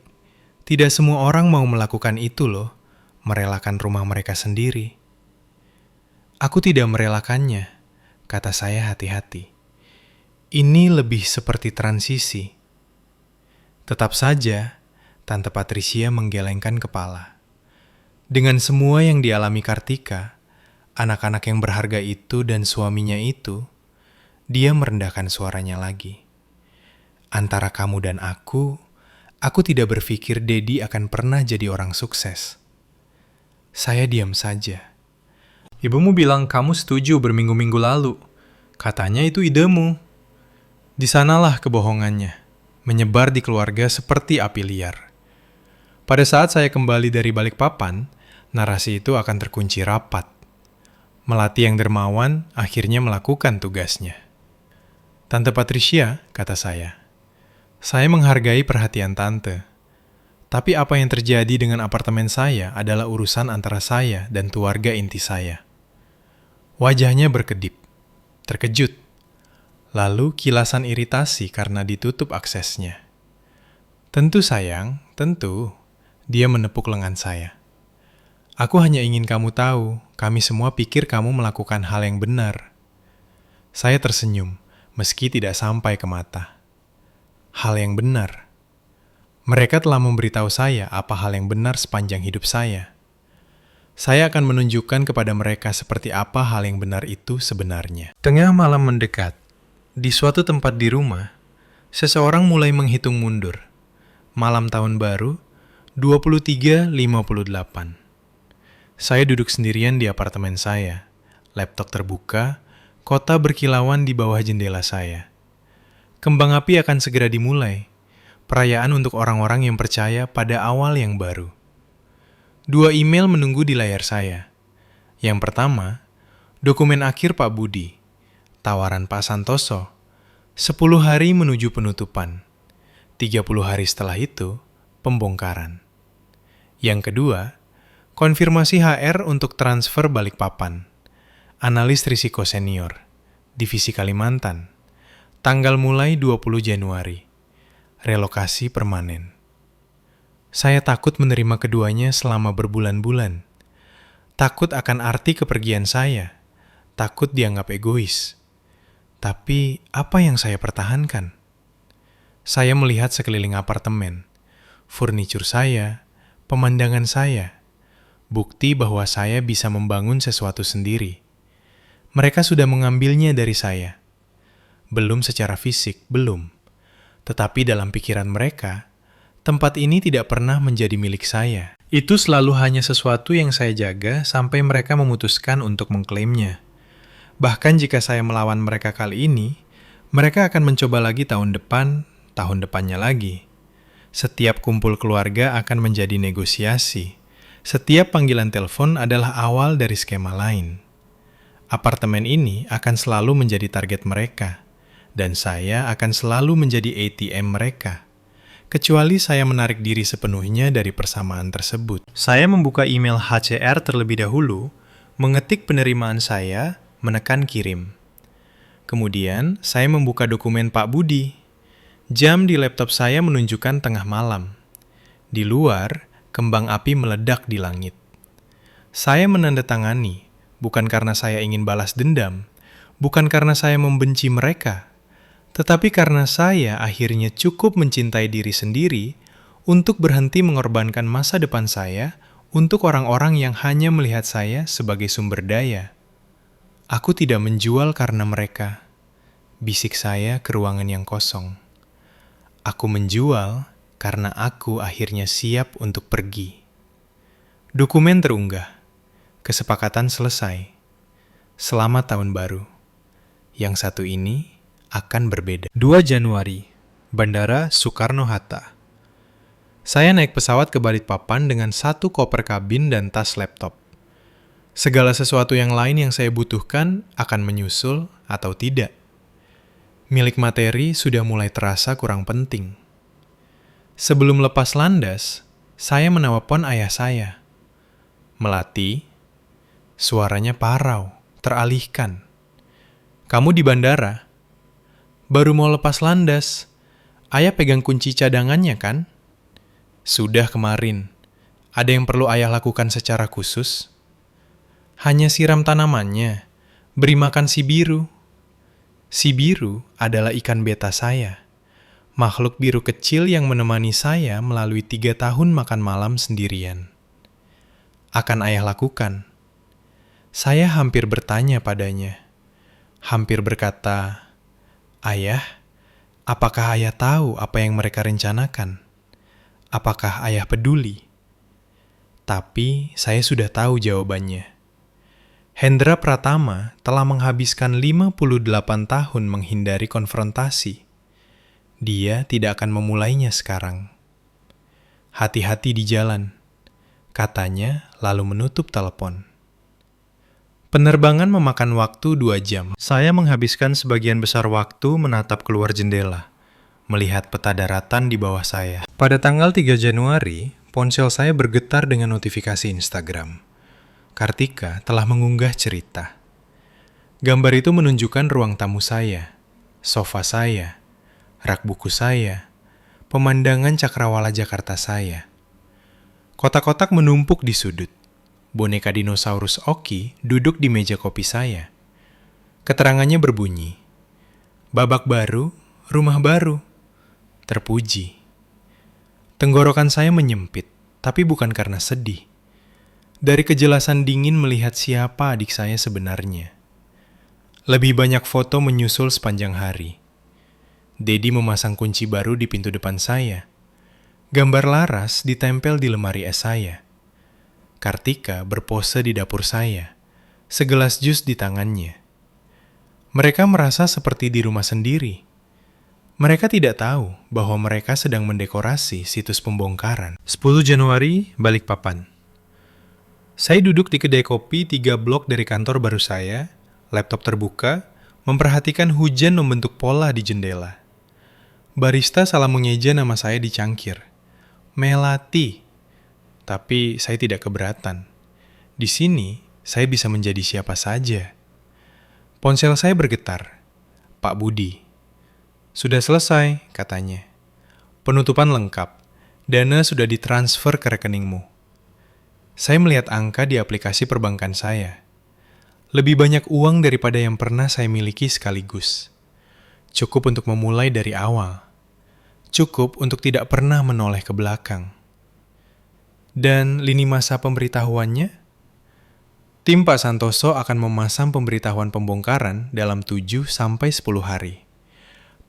Tidak semua orang mau melakukan itu loh, merelakan rumah mereka sendiri. Aku tidak merelakannya, kata saya hati-hati. Ini lebih seperti transisi. Tetap saja, Tante Patricia menggelengkan kepala. Dengan semua yang dialami Kartika, anak-anak yang berharga itu dan suaminya itu, dia merendahkan suaranya lagi. Antara kamu dan aku tidak berpikir Dedi akan pernah jadi orang sukses. Saya diam saja. Ibumu bilang kamu setuju berminggu-minggu lalu. Katanya itu idemu. Di sanalah kebohongannya, menyebar di keluarga seperti api liar. Pada saat saya kembali dari Balikpapan, narasi itu akan terkunci rapat. Melati yang dermawan akhirnya melakukan tugasnya. Tante Patricia, kata saya menghargai perhatian Tante. Tapi apa yang terjadi dengan apartemen saya adalah urusan antara saya dan keluarga inti saya. Wajahnya berkedip, terkejut. Lalu kilasan iritasi karena ditutup aksesnya. Tentu sayang, tentu. Dia menepuk lengan saya. Aku hanya ingin kamu tahu, kami semua pikir kamu melakukan hal yang benar. Saya tersenyum, meski tidak sampai ke mata. Hal yang benar. Mereka telah memberitahu saya apa hal yang benar sepanjang hidup saya. Saya akan menunjukkan kepada mereka seperti apa hal yang benar itu sebenarnya. Tengah malam mendekat, di suatu tempat di rumah, seseorang mulai menghitung mundur. Malam tahun baru, 23.58. Saya duduk sendirian di apartemen saya. Laptop terbuka, kota berkilauan di bawah jendela saya. Kembang api akan segera dimulai. Perayaan untuk orang-orang yang percaya pada awal yang baru. 2 email menunggu di layar saya. Yang pertama, dokumen akhir Pak Budi, tawaran Pak Santoso, 10 hari menuju penutupan. 30 hari setelah itu, pembongkaran. Yang kedua, konfirmasi HR untuk transfer Balikpapan. Analis risiko senior, Divisi Kalimantan. Tanggal mulai 20 Januari. Relokasi permanen. Saya takut menerima keduanya selama berbulan-bulan. Takut akan arti kepergian saya. Takut dianggap egois. Tapi apa yang saya pertahankan? Saya melihat sekeliling apartemen, furnitur saya, pemandangan saya, bukti bahwa saya bisa membangun sesuatu sendiri. Mereka sudah mengambilnya dari saya. Belum secara fisik, belum. Tetapi dalam pikiran mereka, tempat ini tidak pernah menjadi milik saya. Itu selalu hanya sesuatu yang saya jaga sampai mereka memutuskan untuk mengklaimnya. Bahkan jika saya melawan mereka kali ini, mereka akan mencoba lagi tahun depannya lagi. Setiap kumpul keluarga akan menjadi negosiasi. Setiap panggilan telepon adalah awal dari skema lain. Apartemen ini akan selalu menjadi target mereka, dan saya akan selalu menjadi ATM mereka. Kecuali saya menarik diri sepenuhnya dari persamaan tersebut. Saya membuka email HCR terlebih dahulu, mengetik penerimaan saya, menekan kirim. Kemudian, saya membuka dokumen Pak Budi. Jam di laptop saya menunjukkan tengah malam. Di luar, kembang api meledak di langit. Saya menandatangani, bukan karena saya ingin balas dendam, bukan karena saya membenci mereka, tetapi karena saya akhirnya cukup mencintai diri sendiri untuk berhenti mengorbankan masa depan saya untuk orang-orang yang hanya melihat saya sebagai sumber daya. Aku tidak menjual karena mereka, bisik saya ke ruangan yang kosong. Aku menjual karena aku akhirnya siap untuk pergi. Dokumen terunggah. Kesepakatan selesai. Selamat tahun baru. Yang satu ini akan berbeda. 2 Januari, Bandara Soekarno-Hatta. Saya naik pesawat ke Balikpapan dengan 1 koper kabin dan tas laptop. Segala sesuatu yang lain yang saya butuhkan akan menyusul atau tidak. Milik materi sudah mulai terasa kurang penting. Sebelum lepas landas, saya menelpon ayah saya. Melati, suaranya parau, teralihkan. Kamu di bandara? Baru mau lepas landas. Ayah pegang kunci cadangannya kan? Sudah kemarin. Ada yang perlu ayah lakukan secara khusus? Hanya siram tanamannya. Beri makan si biru. Si biru adalah ikan beta saya. Makhluk biru kecil yang menemani saya melalui 3 tahun makan malam sendirian. Akan ayah lakukan. Saya hampir bertanya padanya. Hampir berkata, Ayah, apakah ayah tahu apa yang mereka rencanakan? Apakah ayah peduli? Tapi saya sudah tahu jawabannya. Hendra Pratama telah menghabiskan 58 tahun menghindari konfrontasi. Dia tidak akan memulainya sekarang. Hati-hati di jalan, katanya lalu menutup telepon. Penerbangan memakan waktu 2 jam. Saya menghabiskan sebagian besar waktu menatap keluar jendela, melihat peta daratan di bawah saya. Pada tanggal 3 Januari, ponsel saya bergetar dengan notifikasi Instagram. Kartika telah mengunggah cerita. Gambar itu menunjukkan ruang tamu saya, sofa saya, rak buku saya, pemandangan cakrawala Jakarta saya. Kotak-kotak menumpuk di sudut. Boneka dinosaurus Oki duduk di meja kopi saya. Keterangannya berbunyi, babak baru, rumah baru. Terpuji. Tenggorokan saya menyempit, tapi bukan karena sedih. Dari kejelasan dingin melihat siapa adik saya sebenarnya. Lebih banyak foto menyusul sepanjang hari. Dedi memasang kunci baru di pintu depan saya. Gambar Laras ditempel di lemari es saya. Kartika berpose di dapur saya, segelas jus di tangannya. Mereka merasa seperti di rumah sendiri. Mereka tidak tahu bahwa mereka sedang mendekorasi situs pembongkaran. 10 Januari, Balikpapan. Saya duduk di kedai kopi 3 blok dari kantor baru saya, laptop terbuka, memperhatikan hujan membentuk pola di jendela. Barista salah mengeja nama saya di cangkir. Melati. Tapi saya tidak keberatan. Di sini, saya bisa menjadi siapa saja. Ponsel saya bergetar. Pak Budi. Sudah selesai, katanya. Penutupan lengkap. Dana sudah ditransfer ke rekeningmu. Saya melihat angka di aplikasi perbankan saya. Lebih banyak uang daripada yang pernah saya miliki sekaligus. Cukup untuk memulai dari awal. Cukup untuk tidak pernah menoleh ke belakang. Dan lini masa pemberitahuannya? Tim Pak Santoso akan memasang pemberitahuan pembongkaran dalam 7-10 hari.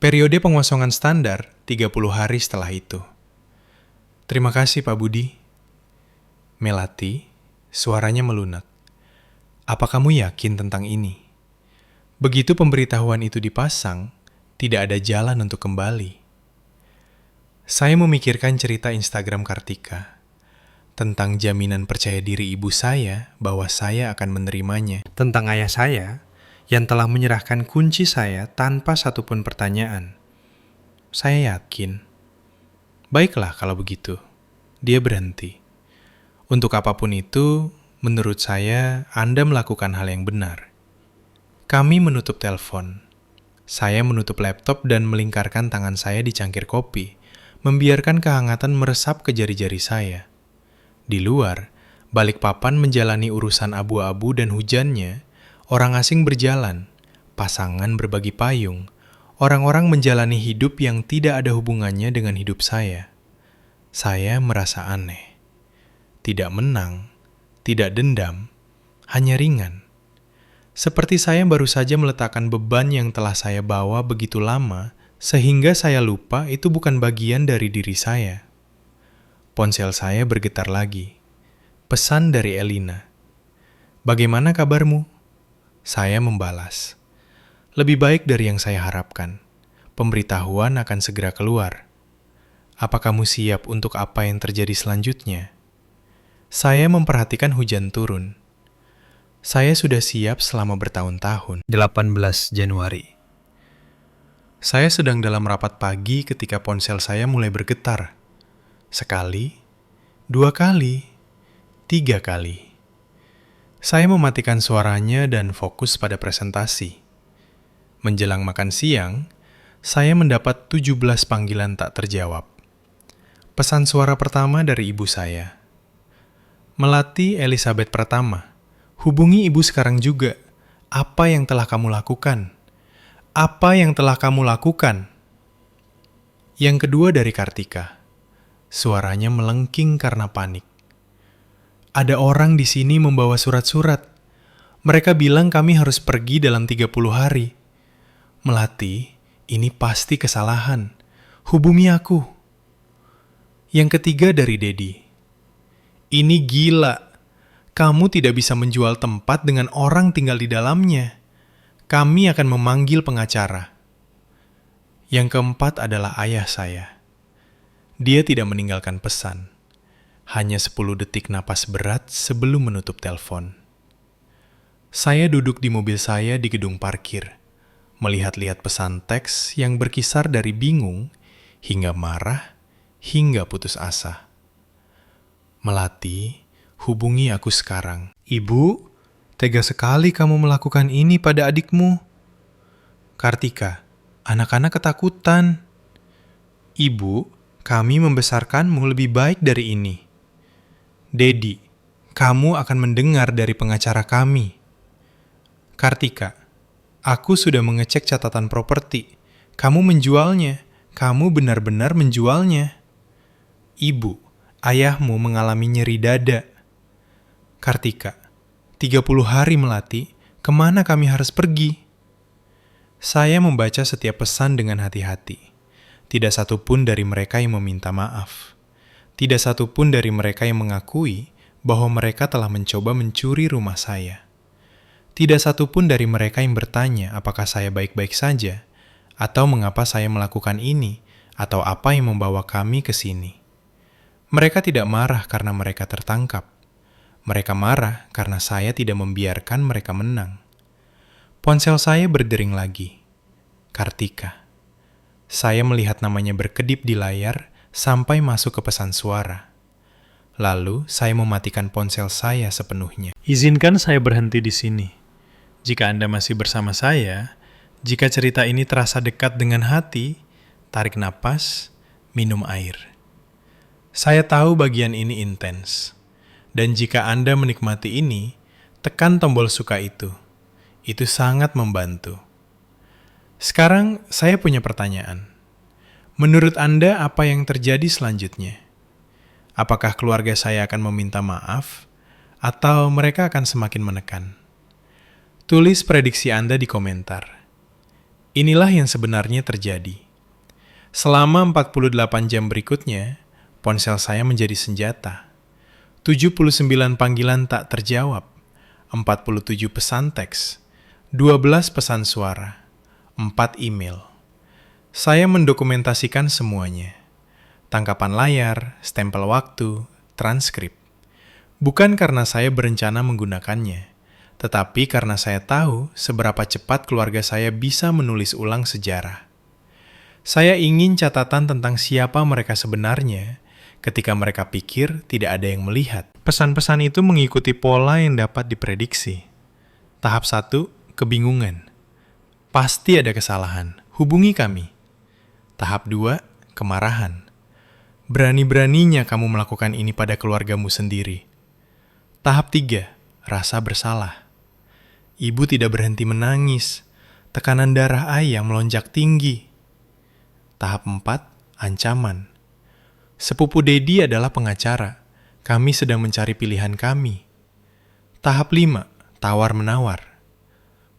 Periode pengosongan standar 30 hari setelah itu. Terima kasih Pak Budi. Melati, suaranya melunak. Apa kamu yakin tentang ini? Begitu pemberitahuan itu dipasang, tidak ada jalan untuk kembali. Saya memikirkan cerita Instagram Kartika tentang jaminan percaya diri ibu saya bahwa saya akan menerimanya. Tentang ayah saya yang telah menyerahkan kunci saya tanpa satupun pertanyaan. Saya yakin. Baiklah kalau begitu. Dia berhenti. Untuk apapun itu, menurut saya, Anda melakukan hal yang benar. Kami menutup telepon. Saya menutup laptop dan melingkarkan tangan saya di cangkir kopi, membiarkan kehangatan meresap ke jari-jari saya. Di luar, Balikpapan menjalani urusan abu-abu dan hujannya. Orang asing berjalan, pasangan berbagi payung, orang-orang menjalani hidup yang tidak ada hubungannya dengan hidup saya. Saya merasa aneh. Tidak menang, tidak dendam, hanya ringan. Seperti saya baru saja meletakkan beban yang telah saya bawa begitu lama, sehingga saya lupa itu bukan bagian dari diri saya. Ponsel saya bergetar lagi. Pesan dari Elina. Bagaimana kabarmu? Saya membalas. Lebih baik dari yang saya harapkan. Pemberitahuan akan segera keluar. Apa kamu siap untuk apa yang terjadi selanjutnya? Saya memperhatikan hujan turun. Saya sudah siap selama bertahun-tahun. 18 Januari. Saya sedang dalam rapat pagi ketika ponsel saya mulai bergetar. Sekali, 2 kali, 3 kali. Saya mematikan suaranya dan fokus pada presentasi. Menjelang makan siang, saya mendapat 17 panggilan tak terjawab. Pesan suara pertama dari ibu saya. Melati Elizabeth pertama, hubungi ibu sekarang juga. Apa yang telah kamu lakukan? Apa yang telah kamu lakukan? Yang kedua dari Kartika. Suaranya melengking karena panik. Ada orang di sini membawa surat-surat. Mereka bilang kami harus pergi dalam 30 hari. Melati, ini pasti kesalahan. Hubungi aku. Yang ketiga dari Dedi. Ini gila. Kamu tidak bisa menjual tempat dengan orang tinggal di dalamnya. Kami akan memanggil pengacara. Yang keempat adalah ayah saya. Dia tidak meninggalkan pesan. Hanya 10 detik napas berat sebelum menutup telepon. Saya duduk di mobil saya di gedung parkir, melihat-lihat pesan teks yang berkisar dari bingung, hingga marah, hingga putus asa. Melati, hubungi aku sekarang. Ibu, tega sekali kamu melakukan ini pada adikmu. Kartika, anak-anak ketakutan. Ibu, kami membesarkanmu lebih baik dari ini. Dedi, kamu akan mendengar dari pengacara kami. Kartika, aku sudah mengecek catatan properti. Kamu menjualnya. Kamu benar-benar menjualnya. Ibu, ayahmu mengalami nyeri dada. Kartika, 30 hari melati, kemana kami harus pergi? Saya membaca setiap pesan dengan hati-hati. Tidak satu pun dari mereka yang meminta maaf. Tidak satu pun dari mereka yang mengakui bahwa mereka telah mencoba mencuri rumah saya. Tidak satu pun dari mereka yang bertanya apakah saya baik-baik saja, atau mengapa saya melakukan ini, atau apa yang membawa kami ke sini. Mereka tidak marah karena mereka tertangkap. Mereka marah karena saya tidak membiarkan mereka menang. Ponsel saya berdering lagi. Kartika. Saya melihat namanya berkedip di layar sampai masuk ke pesan suara. Lalu, saya mematikan ponsel saya sepenuhnya. Izinkan saya berhenti di sini. Jika Anda masih bersama saya, jika cerita ini terasa dekat dengan hati, tarik napas, minum air. Saya tahu bagian ini intens. Dan jika Anda menikmati ini, tekan tombol suka itu. Itu sangat membantu. Sekarang, saya punya pertanyaan. Menurut Anda, apa yang terjadi selanjutnya? Apakah keluarga saya akan meminta maaf, atau mereka akan semakin menekan? Tulis prediksi Anda di komentar. Inilah yang sebenarnya terjadi. Selama 48 jam berikutnya, ponsel saya menjadi senjata. 79 panggilan tak terjawab, 47 pesan teks, 12 pesan suara, 4 email. Saya mendokumentasikan semuanya. Tangkapan layar, stempel waktu, transkrip. Bukan karena saya berencana menggunakannya, tetapi karena saya tahu seberapa cepat keluarga saya bisa menulis ulang sejarah. Saya ingin catatan tentang siapa mereka sebenarnya ketika mereka pikir tidak ada yang melihat. Pesan-pesan itu mengikuti pola yang dapat diprediksi. Tahap 1, kebingungan. Pasti ada kesalahan. Hubungi kami. Tahap 2, kemarahan. Berani-beraninya kamu melakukan ini pada keluargamu sendiri. Tahap 3, rasa bersalah. Ibu tidak berhenti menangis. Tekanan darah ayah melonjak tinggi. Tahap 4, ancaman. Sepupu Dedi adalah pengacara. Kami sedang mencari pilihan kami. Tahap 5, tawar-menawar.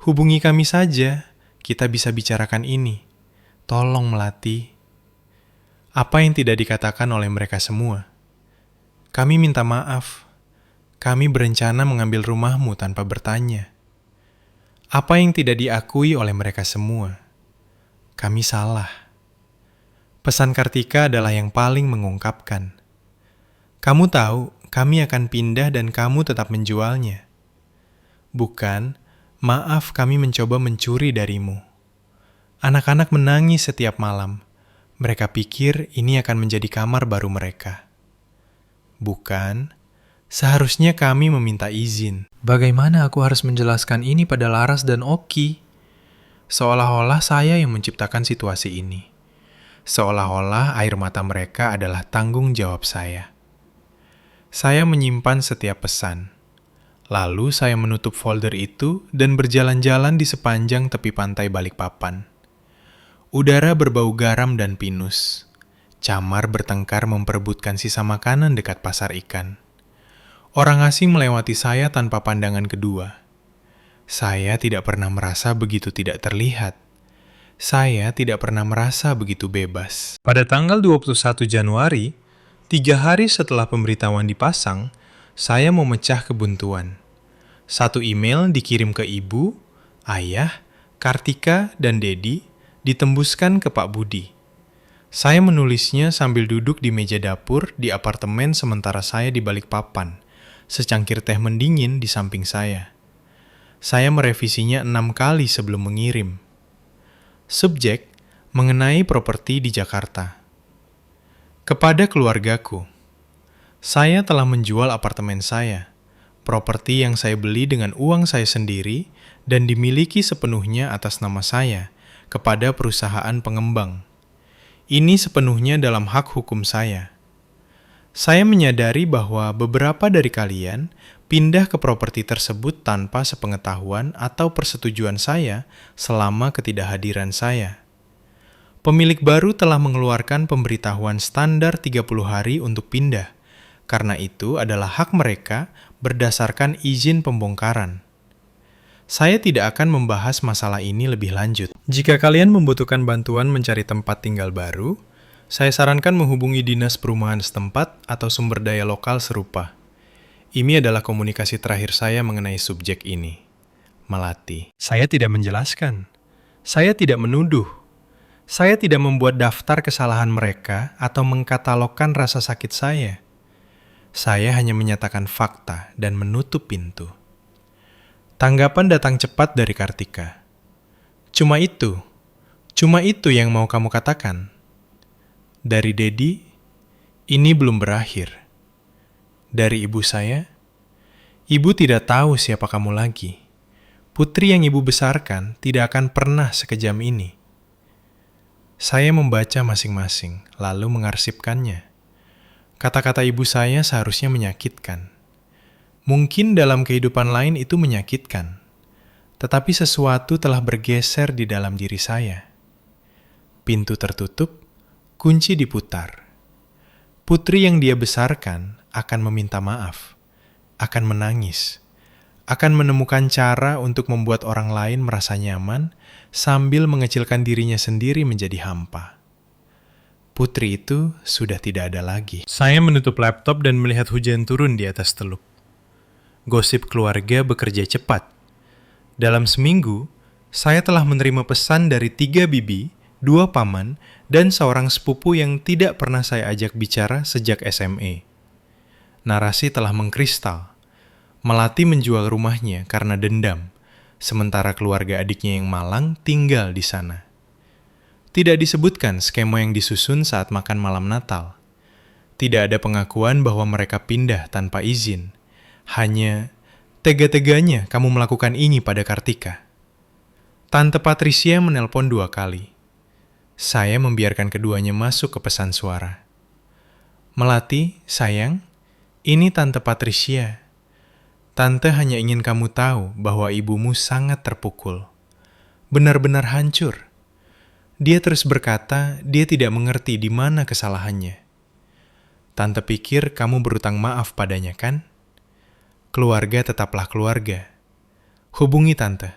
Hubungi kami saja. Kita bisa bicarakan ini. Tolong Melati. Apa yang tidak dikatakan oleh mereka semua? Kami minta maaf. Kami berencana mengambil rumahmu tanpa bertanya. Apa yang tidak diakui oleh mereka semua? Kami salah. Pesan Kartika adalah yang paling mengungkapkan. Kamu tahu, kami akan pindah dan kamu tetap menjualnya. Bukan, maaf kami mencoba mencuri darimu. Anak-anak menangis setiap malam. Mereka pikir ini akan menjadi kamar baru mereka. Bukan, seharusnya kami meminta izin. Bagaimana aku harus menjelaskan ini pada Laras dan Oki? Seolah-olah saya yang menciptakan situasi ini. Seolah-olah air mata mereka adalah tanggung jawab saya. Saya menyimpan setiap pesan. Lalu saya menutup folder itu dan berjalan-jalan di sepanjang tepi pantai Balikpapan. Udara berbau garam dan pinus. Camar bertengkar memperebutkan sisa makanan dekat pasar ikan. Orang asing melewati saya tanpa pandangan kedua. Saya tidak pernah merasa begitu tidak terlihat. Saya tidak pernah merasa begitu bebas. Pada tanggal 21 Januari, 3 hari setelah pemberitahuan dipasang, saya memecah kebuntuan. 1 email dikirim ke ibu, ayah, Kartika, dan Dedi, ditembuskan ke Pak Budi. Saya menulisnya sambil duduk di meja dapur di apartemen sementara saya di Balikpapan, secangkir teh mendingin di samping saya. Saya merevisinya 6 kali sebelum mengirim. Subjek, mengenai properti di Jakarta. Kepada keluargaku, saya telah menjual apartemen saya, properti yang saya beli dengan uang saya sendiri dan dimiliki sepenuhnya atas nama saya, kepada perusahaan pengembang. Ini sepenuhnya dalam hak hukum saya. Saya menyadari bahwa beberapa dari kalian pindah ke properti tersebut tanpa sepengetahuan atau persetujuan saya selama ketidakhadiran saya. Pemilik baru telah mengeluarkan pemberitahuan standar 30 hari untuk pindah. Karena itu adalah hak mereka berdasarkan izin pembongkaran. Saya tidak akan membahas masalah ini lebih lanjut. Jika kalian membutuhkan bantuan mencari tempat tinggal baru, saya sarankan menghubungi dinas perumahan setempat atau sumber daya lokal serupa. Ini adalah komunikasi terakhir saya mengenai subjek ini. Melati. Saya tidak menjelaskan. Saya tidak menuduh. Saya tidak membuat daftar kesalahan mereka atau mengkatalogkan rasa sakit saya. Saya hanya menyatakan fakta dan menutup pintu. Tanggapan datang cepat dari Kartika. Cuma itu yang mau kamu katakan. Dari Dedi, ini belum berakhir. Dari ibu saya, ibu tidak tahu siapa kamu lagi. Putri yang ibu besarkan tidak akan pernah sekejam ini. Saya membaca masing-masing, lalu mengarsipkannya. Kata-kata ibu saya seharusnya menyakitkan. Mungkin dalam kehidupan lain itu menyakitkan, tetapi sesuatu telah bergeser di dalam diri saya. Pintu tertutup, kunci diputar. Putri yang dia besarkan akan meminta maaf, akan menangis, akan menemukan cara untuk membuat orang lain merasa nyaman sambil mengecilkan dirinya sendiri menjadi hampa. Putri itu sudah tidak ada lagi. Saya menutup laptop dan melihat hujan turun di atas teluk. Gosip keluarga bekerja cepat. Dalam seminggu, saya telah menerima pesan dari 3 bibi, 2 paman, dan seorang sepupu yang tidak pernah saya ajak bicara sejak SMA. Narasi telah mengkristal. Melati menjual rumahnya karena dendam, sementara keluarga adiknya yang malang tinggal di sana. Tidak disebutkan skema yang disusun saat makan malam Natal. Tidak ada pengakuan bahwa mereka pindah tanpa izin. Hanya, tega-teganya kamu melakukan ini pada Kartika. Tante Patricia menelpon 2 kali. Saya membiarkan keduanya masuk ke pesan suara. Melati, sayang, ini Tante Patricia. Tante hanya ingin kamu tahu bahwa ibumu sangat terpukul. Benar-benar hancur. Dia terus berkata dia tidak mengerti di mana kesalahannya. Tante pikir kamu berutang maaf padanya, kan? Keluarga tetaplah keluarga. Hubungi Tante.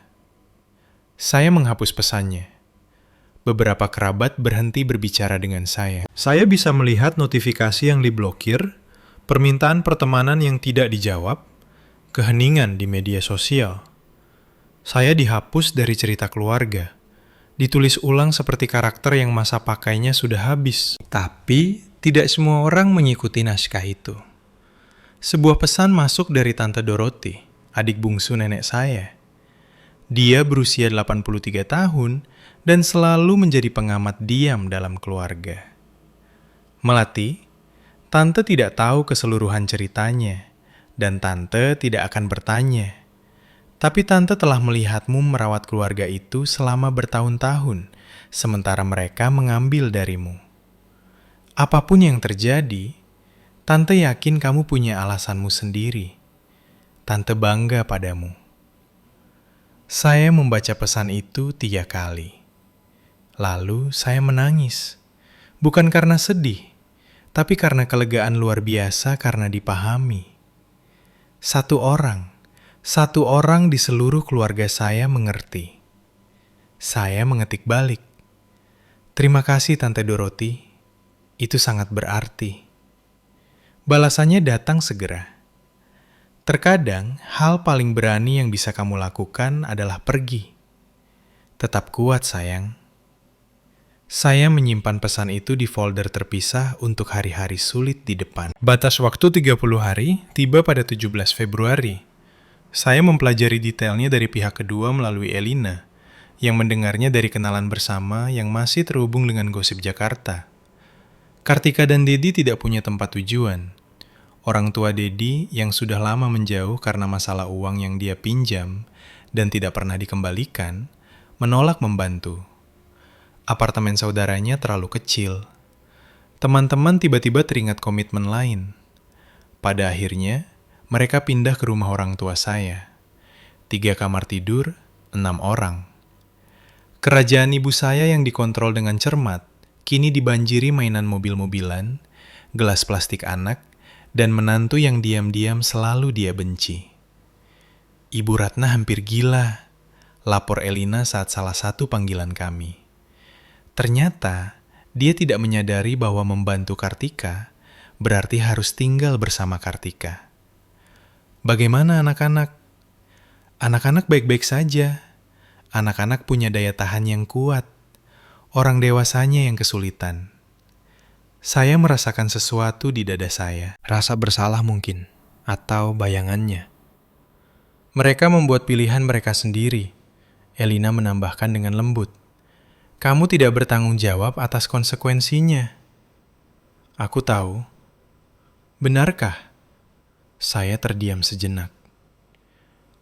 Saya menghapus pesannya. Beberapa kerabat berhenti berbicara dengan saya. Saya bisa melihat notifikasi yang diblokir, permintaan pertemanan yang tidak dijawab, keheningan di media sosial. Saya dihapus dari cerita keluarga, ditulis ulang seperti karakter yang masa pakainya sudah habis. Tapi, tidak semua orang mengikuti naskah itu. Sebuah pesan masuk dari Tante Dorothy, adik bungsu nenek saya. Dia berusia 83 tahun dan selalu menjadi pengamat diam dalam keluarga. Melati, Tante tidak tahu keseluruhan ceritanya, dan Tante tidak akan bertanya. Tapi Tante telah melihatmu merawat keluarga itu selama bertahun-tahun, sementara mereka mengambil darimu. Apapun yang terjadi, Tante yakin kamu punya alasanmu sendiri. Tante bangga padamu. Saya membaca pesan itu 3 kali. Lalu saya menangis. Bukan karena sedih, tapi karena kelegaan luar biasa karena dipahami. Satu orang di seluruh keluarga saya mengerti. Saya mengetik balik. Terima kasih Tante Dorothy. Itu sangat berarti. Balasannya datang segera. Terkadang, hal paling berani yang bisa kamu lakukan adalah pergi. Tetap kuat, sayang. Saya menyimpan pesan itu di folder terpisah untuk hari-hari sulit di depan. Batas waktu 30 hari tiba pada 17 Februari. Saya mempelajari detailnya dari pihak kedua melalui Elina, yang mendengarnya dari kenalan bersama yang masih terhubung dengan gosip Jakarta. Kartika dan Dedi tidak punya tempat tujuan. Orang tua Dedi yang sudah lama menjauh karena masalah uang yang dia pinjam dan tidak pernah dikembalikan, menolak membantu. Apartemen saudaranya terlalu kecil. Teman-teman tiba-tiba teringat komitmen lain. Pada akhirnya, mereka pindah ke rumah orang tua saya. 3 kamar tidur, 6 orang. Kerajaan ibu saya yang dikontrol dengan cermat, kini dibanjiri mainan mobil-mobilan, gelas plastik anak, dan menantu yang diam-diam selalu dia benci. Ibu Ratna hampir gila, lapor Elina saat salah satu panggilan kami. Ternyata, dia tidak menyadari bahwa membantu Kartika berarti harus tinggal bersama Kartika. Bagaimana anak-anak? Anak-anak baik-baik saja. Anak-anak punya daya tahan yang kuat. Orang dewasanya yang kesulitan. Saya merasakan sesuatu di dada saya. Rasa bersalah mungkin, atau bayangannya. Mereka membuat pilihan mereka sendiri. Elina menambahkan dengan lembut. Kamu tidak bertanggung jawab atas konsekuensinya. Aku tahu. Benarkah? Saya terdiam sejenak.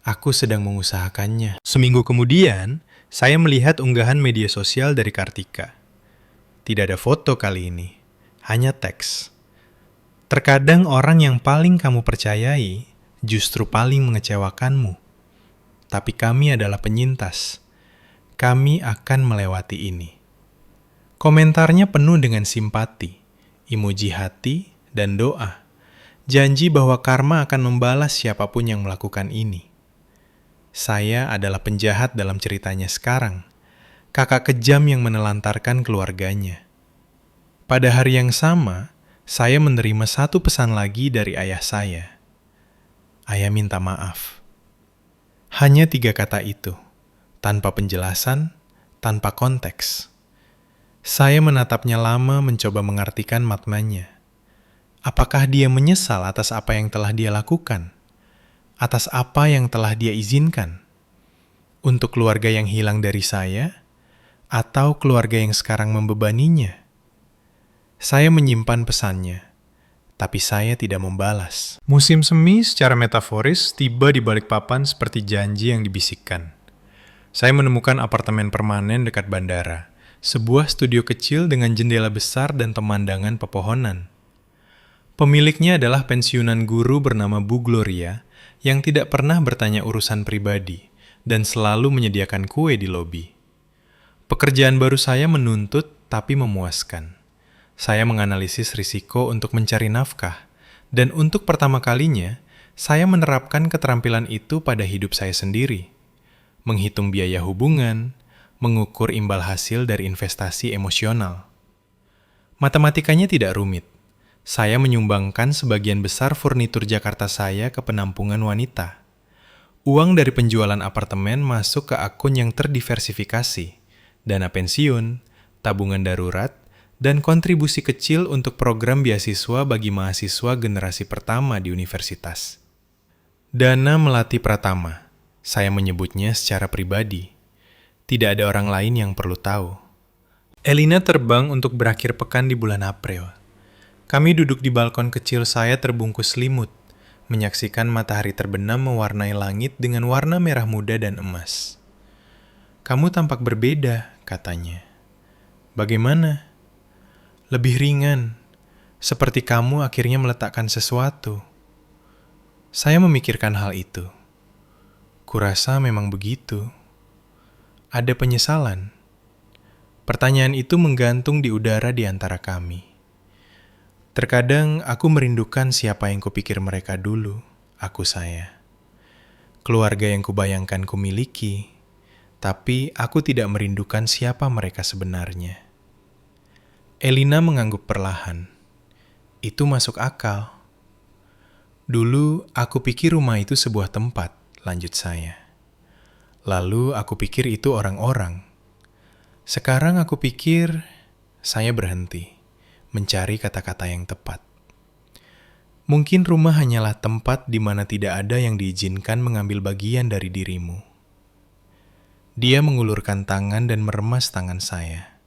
Aku sedang mengusahakannya. Seminggu kemudian, saya melihat unggahan media sosial dari Kartika. Tidak ada foto kali ini, hanya teks. Terkadang orang yang paling kamu percayai justru paling mengecewakanmu. Tapi kami adalah penyintas. Kami akan melewati ini. Komentarnya penuh dengan simpati, emoji hati, dan doa. Janji bahwa karma akan membalas siapapun yang melakukan ini. Saya adalah penjahat dalam ceritanya sekarang, kakak kejam yang menelantarkan keluarganya. Pada hari yang sama, saya menerima satu pesan lagi dari ayah saya. Ayah minta maaf. Hanya 3 kata itu, tanpa penjelasan, tanpa konteks. Saya menatapnya lama mencoba mengartikan maknanya. Apakah dia menyesal atas apa yang telah dia lakukan? Atas apa yang telah dia izinkan? Untuk keluarga yang hilang dari saya? Atau keluarga yang sekarang membebaninya? Saya menyimpan pesannya, tapi saya tidak membalas. Musim semi secara metaforis tiba di balik papan seperti janji yang dibisikkan. Saya menemukan apartemen permanen dekat bandara, sebuah studio kecil dengan jendela besar dan pemandangan pepohonan. Pemiliknya adalah pensiunan guru bernama Bu Gloria yang tidak pernah bertanya urusan pribadi dan selalu menyediakan kue di lobi. Pekerjaan baru saya menuntut tapi memuaskan. Saya menganalisis risiko untuk mencari nafkah, dan untuk pertama kalinya, saya menerapkan keterampilan itu pada hidup saya sendiri. Menghitung biaya hubungan, mengukur imbal hasil dari investasi emosional. Matematikanya tidak rumit. Saya menyumbangkan sebagian besar furnitur Jakarta saya ke penampungan wanita. Uang dari penjualan apartemen masuk ke akun yang terdiversifikasi, dana pensiun, tabungan darurat, dan kontribusi kecil untuk program beasiswa bagi mahasiswa generasi pertama di universitas. Dana Melati Pratama, saya menyebutnya secara pribadi. Tidak ada orang lain yang perlu tahu. Elina terbang untuk berakhir pekan di bulan April. Kami duduk di balkon kecil saya terbungkus selimut, menyaksikan matahari terbenam mewarnai langit dengan warna merah muda dan emas. Kamu tampak berbeda, katanya. Bagaimana? Lebih ringan, seperti kamu akhirnya meletakkan sesuatu. Saya memikirkan hal itu. Kurasa memang begitu. Ada penyesalan. Pertanyaan itu menggantung di udara di antara kami. Terkadang aku merindukan siapa yang kupikir mereka dulu, saya. Keluarga yang kubayangkan kumiliki, tapi aku tidak merindukan siapa mereka sebenarnya. Elina mengangguk perlahan. Itu masuk akal. Dulu aku pikir rumah itu sebuah tempat, lanjut saya. Lalu aku pikir itu orang-orang. Sekarang aku pikir saya berhenti. Mencari kata-kata yang tepat. Mungkin rumah hanyalah tempat di mana tidak ada yang diizinkan mengambil bagian dari dirimu. Dia mengulurkan tangan dan meremas tangan saya.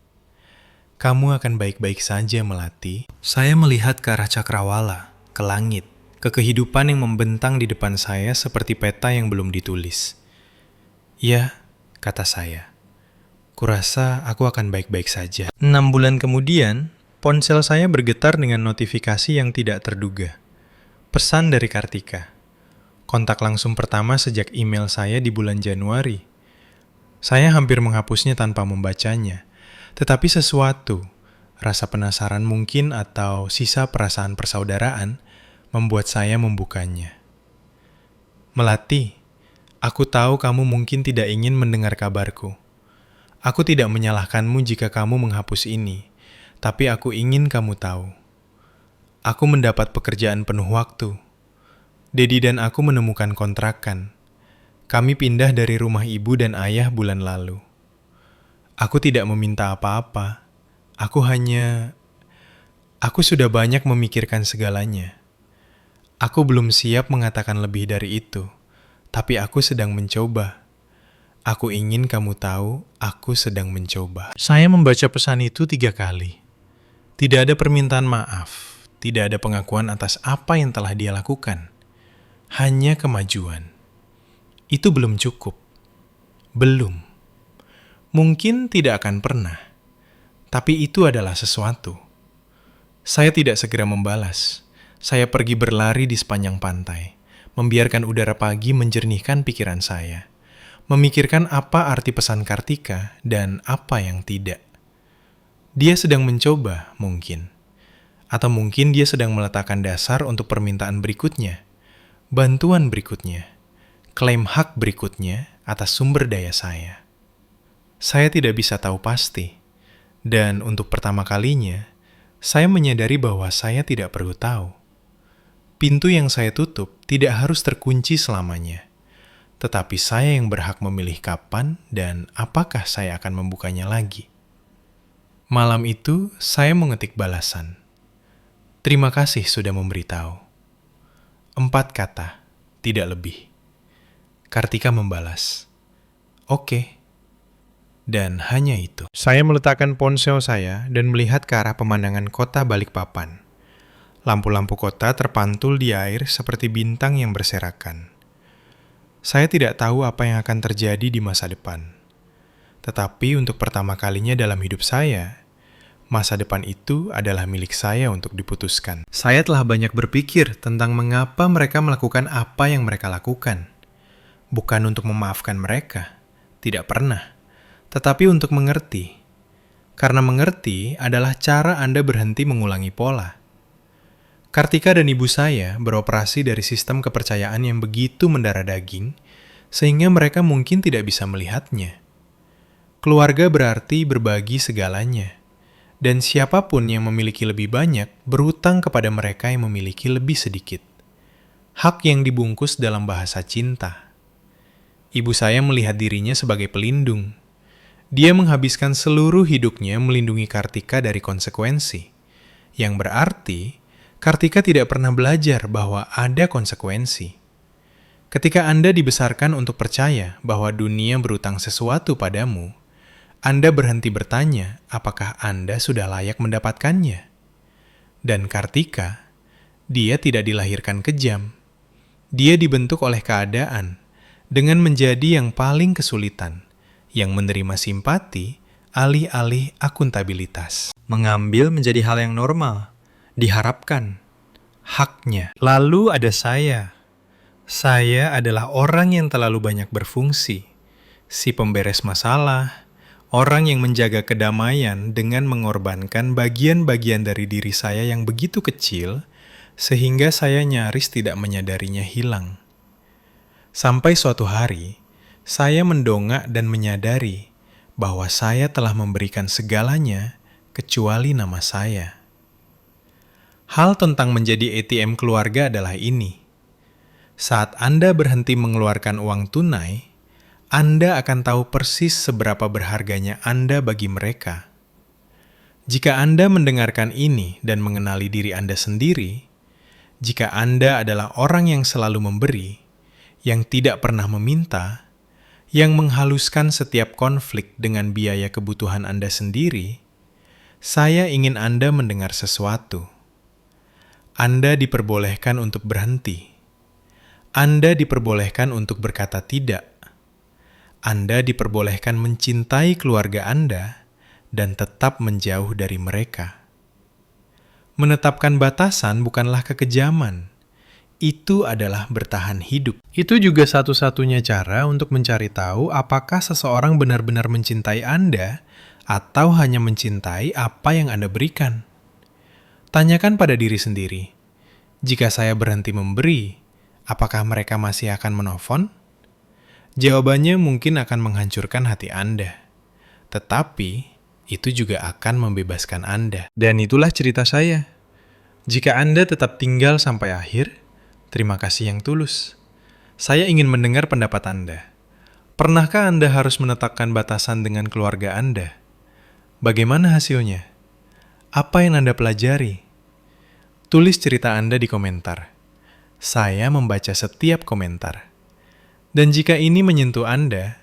Kamu akan baik-baik saja, Melati. Saya melihat ke arah cakrawala, ke langit, ke kehidupan yang membentang di depan saya seperti peta yang belum ditulis. Ya, kata saya. Kurasa aku akan baik-baik saja. 6 bulan kemudian, ponsel saya bergetar dengan notifikasi yang tidak terduga. Pesan dari Kartika. Kontak langsung pertama sejak email saya di bulan Januari. Saya hampir menghapusnya tanpa membacanya. Tetapi sesuatu, rasa penasaran mungkin atau sisa perasaan persaudaraan, membuat saya membukanya. Melati, aku tahu kamu mungkin tidak ingin mendengar kabarku. Aku tidak menyalahkanmu jika kamu menghapus ini, tapi aku ingin kamu tahu. Aku mendapat pekerjaan penuh waktu. Dedi dan aku menemukan kontrakan. Kami pindah dari rumah ibu dan ayah bulan lalu. Aku tidak meminta apa-apa. Aku sudah banyak memikirkan segalanya. Aku belum siap mengatakan lebih dari itu, tapi aku sedang mencoba. Aku ingin kamu tahu, aku sedang mencoba. Saya membaca pesan itu 3 kali. Tidak ada permintaan maaf, tidak ada pengakuan atas apa yang telah dia lakukan. Hanya kemajuan. Itu belum cukup. Belum. Mungkin tidak akan pernah. Tapi itu adalah sesuatu. Saya tidak segera membalas. Saya pergi berlari di sepanjang pantai, membiarkan udara pagi menjernihkan pikiran saya. Memikirkan apa arti pesan Kartika dan apa yang tidak. Dia sedang mencoba, mungkin. Atau mungkin dia sedang meletakkan dasar untuk permintaan berikutnya, bantuan berikutnya, klaim hak berikutnya atas sumber daya saya. Saya tidak bisa tahu pasti, dan untuk pertama kalinya, saya menyadari bahwa saya tidak perlu tahu. Pintu yang saya tutup tidak harus terkunci selamanya. Tetapi saya yang berhak memilih kapan dan apakah saya akan membukanya lagi. Malam itu, saya mengetik balasan. Terima kasih sudah memberitahu. 4 kata, tidak lebih. Kartika membalas, oke. Dan hanya itu. Saya meletakkan ponsel saya dan melihat ke arah pemandangan kota Balikpapan. Lampu-lampu kota terpantul di air seperti bintang yang berserakan. Saya tidak tahu apa yang akan terjadi di masa depan. Tetapi untuk pertama kalinya dalam hidup saya, masa depan itu adalah milik saya untuk diputuskan. Saya telah banyak berpikir tentang mengapa mereka melakukan apa yang mereka lakukan. Bukan untuk memaafkan mereka, tidak pernah. Tetapi untuk mengerti. Karena mengerti adalah cara Anda berhenti mengulangi pola. Kartika dan ibu saya beroperasi dari sistem kepercayaan yang begitu mendarah daging, sehingga mereka mungkin tidak bisa melihatnya. Keluarga berarti berbagi segalanya, dan siapapun yang memiliki lebih banyak berutang kepada mereka yang memiliki lebih sedikit. Hak yang dibungkus dalam bahasa cinta. Ibu saya melihat dirinya sebagai pelindung. Dia menghabiskan seluruh hidupnya melindungi Kartika dari konsekuensi, yang berarti Kartika tidak pernah belajar bahwa ada konsekuensi. Ketika Anda dibesarkan untuk percaya bahwa dunia berutang sesuatu padamu, Anda berhenti bertanya apakah Anda sudah layak mendapatkannya. Dan Kartika, dia tidak dilahirkan kejam. Dia dibentuk oleh keadaan dengan menjadi yang paling kesulitan, yang menerima simpati alih-alih akuntabilitas. Mengambil menjadi hal yang normal. Diharapkan, haknya. Lalu ada saya. Saya adalah orang yang terlalu banyak berfungsi. Si pemberes masalah, orang yang menjaga kedamaian dengan mengorbankan bagian-bagian dari diri saya yang begitu kecil, sehingga saya nyaris tidak menyadarinya hilang. Sampai suatu hari, saya mendongak dan menyadari bahwa saya telah memberikan segalanya kecuali nama saya. Hal tentang menjadi ATM keluarga adalah ini. Saat Anda berhenti mengeluarkan uang tunai, Anda akan tahu persis seberapa berharganya Anda bagi mereka. Jika Anda mendengarkan ini dan mengenali diri Anda sendiri, jika Anda adalah orang yang selalu memberi, yang tidak pernah meminta, yang menghaluskan setiap konflik dengan biaya kebutuhan Anda sendiri, saya ingin Anda mendengar sesuatu. Anda diperbolehkan untuk berhenti. Anda diperbolehkan untuk berkata tidak. Anda diperbolehkan mencintai keluarga Anda dan tetap menjauh dari mereka. Menetapkan batasan bukanlah kekejaman. Itu adalah bertahan hidup. Itu juga satu-satunya cara untuk mencari tahu apakah seseorang benar-benar mencintai Anda atau hanya mencintai apa yang Anda berikan. Tanyakan pada diri sendiri, Jika saya berhenti memberi, apakah mereka masih akan menelpon? Jawabannya mungkin akan menghancurkan hati Anda. Tetapi, itu juga akan membebaskan Anda. Dan itulah cerita saya. Jika Anda tetap tinggal sampai akhir, terima kasih yang tulus. Saya ingin mendengar pendapat Anda. Pernahkah Anda harus menetapkan batasan dengan keluarga Anda? Bagaimana hasilnya? Apa yang Anda pelajari? Tulis cerita Anda di komentar. Saya membaca setiap komentar. Dan jika ini menyentuh Anda,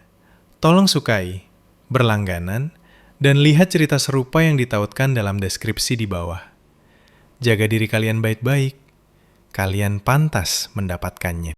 tolong sukai, berlangganan, dan lihat cerita serupa yang ditautkan dalam deskripsi di bawah. Jaga diri kalian baik-baik. Kalian pantas mendapatkannya.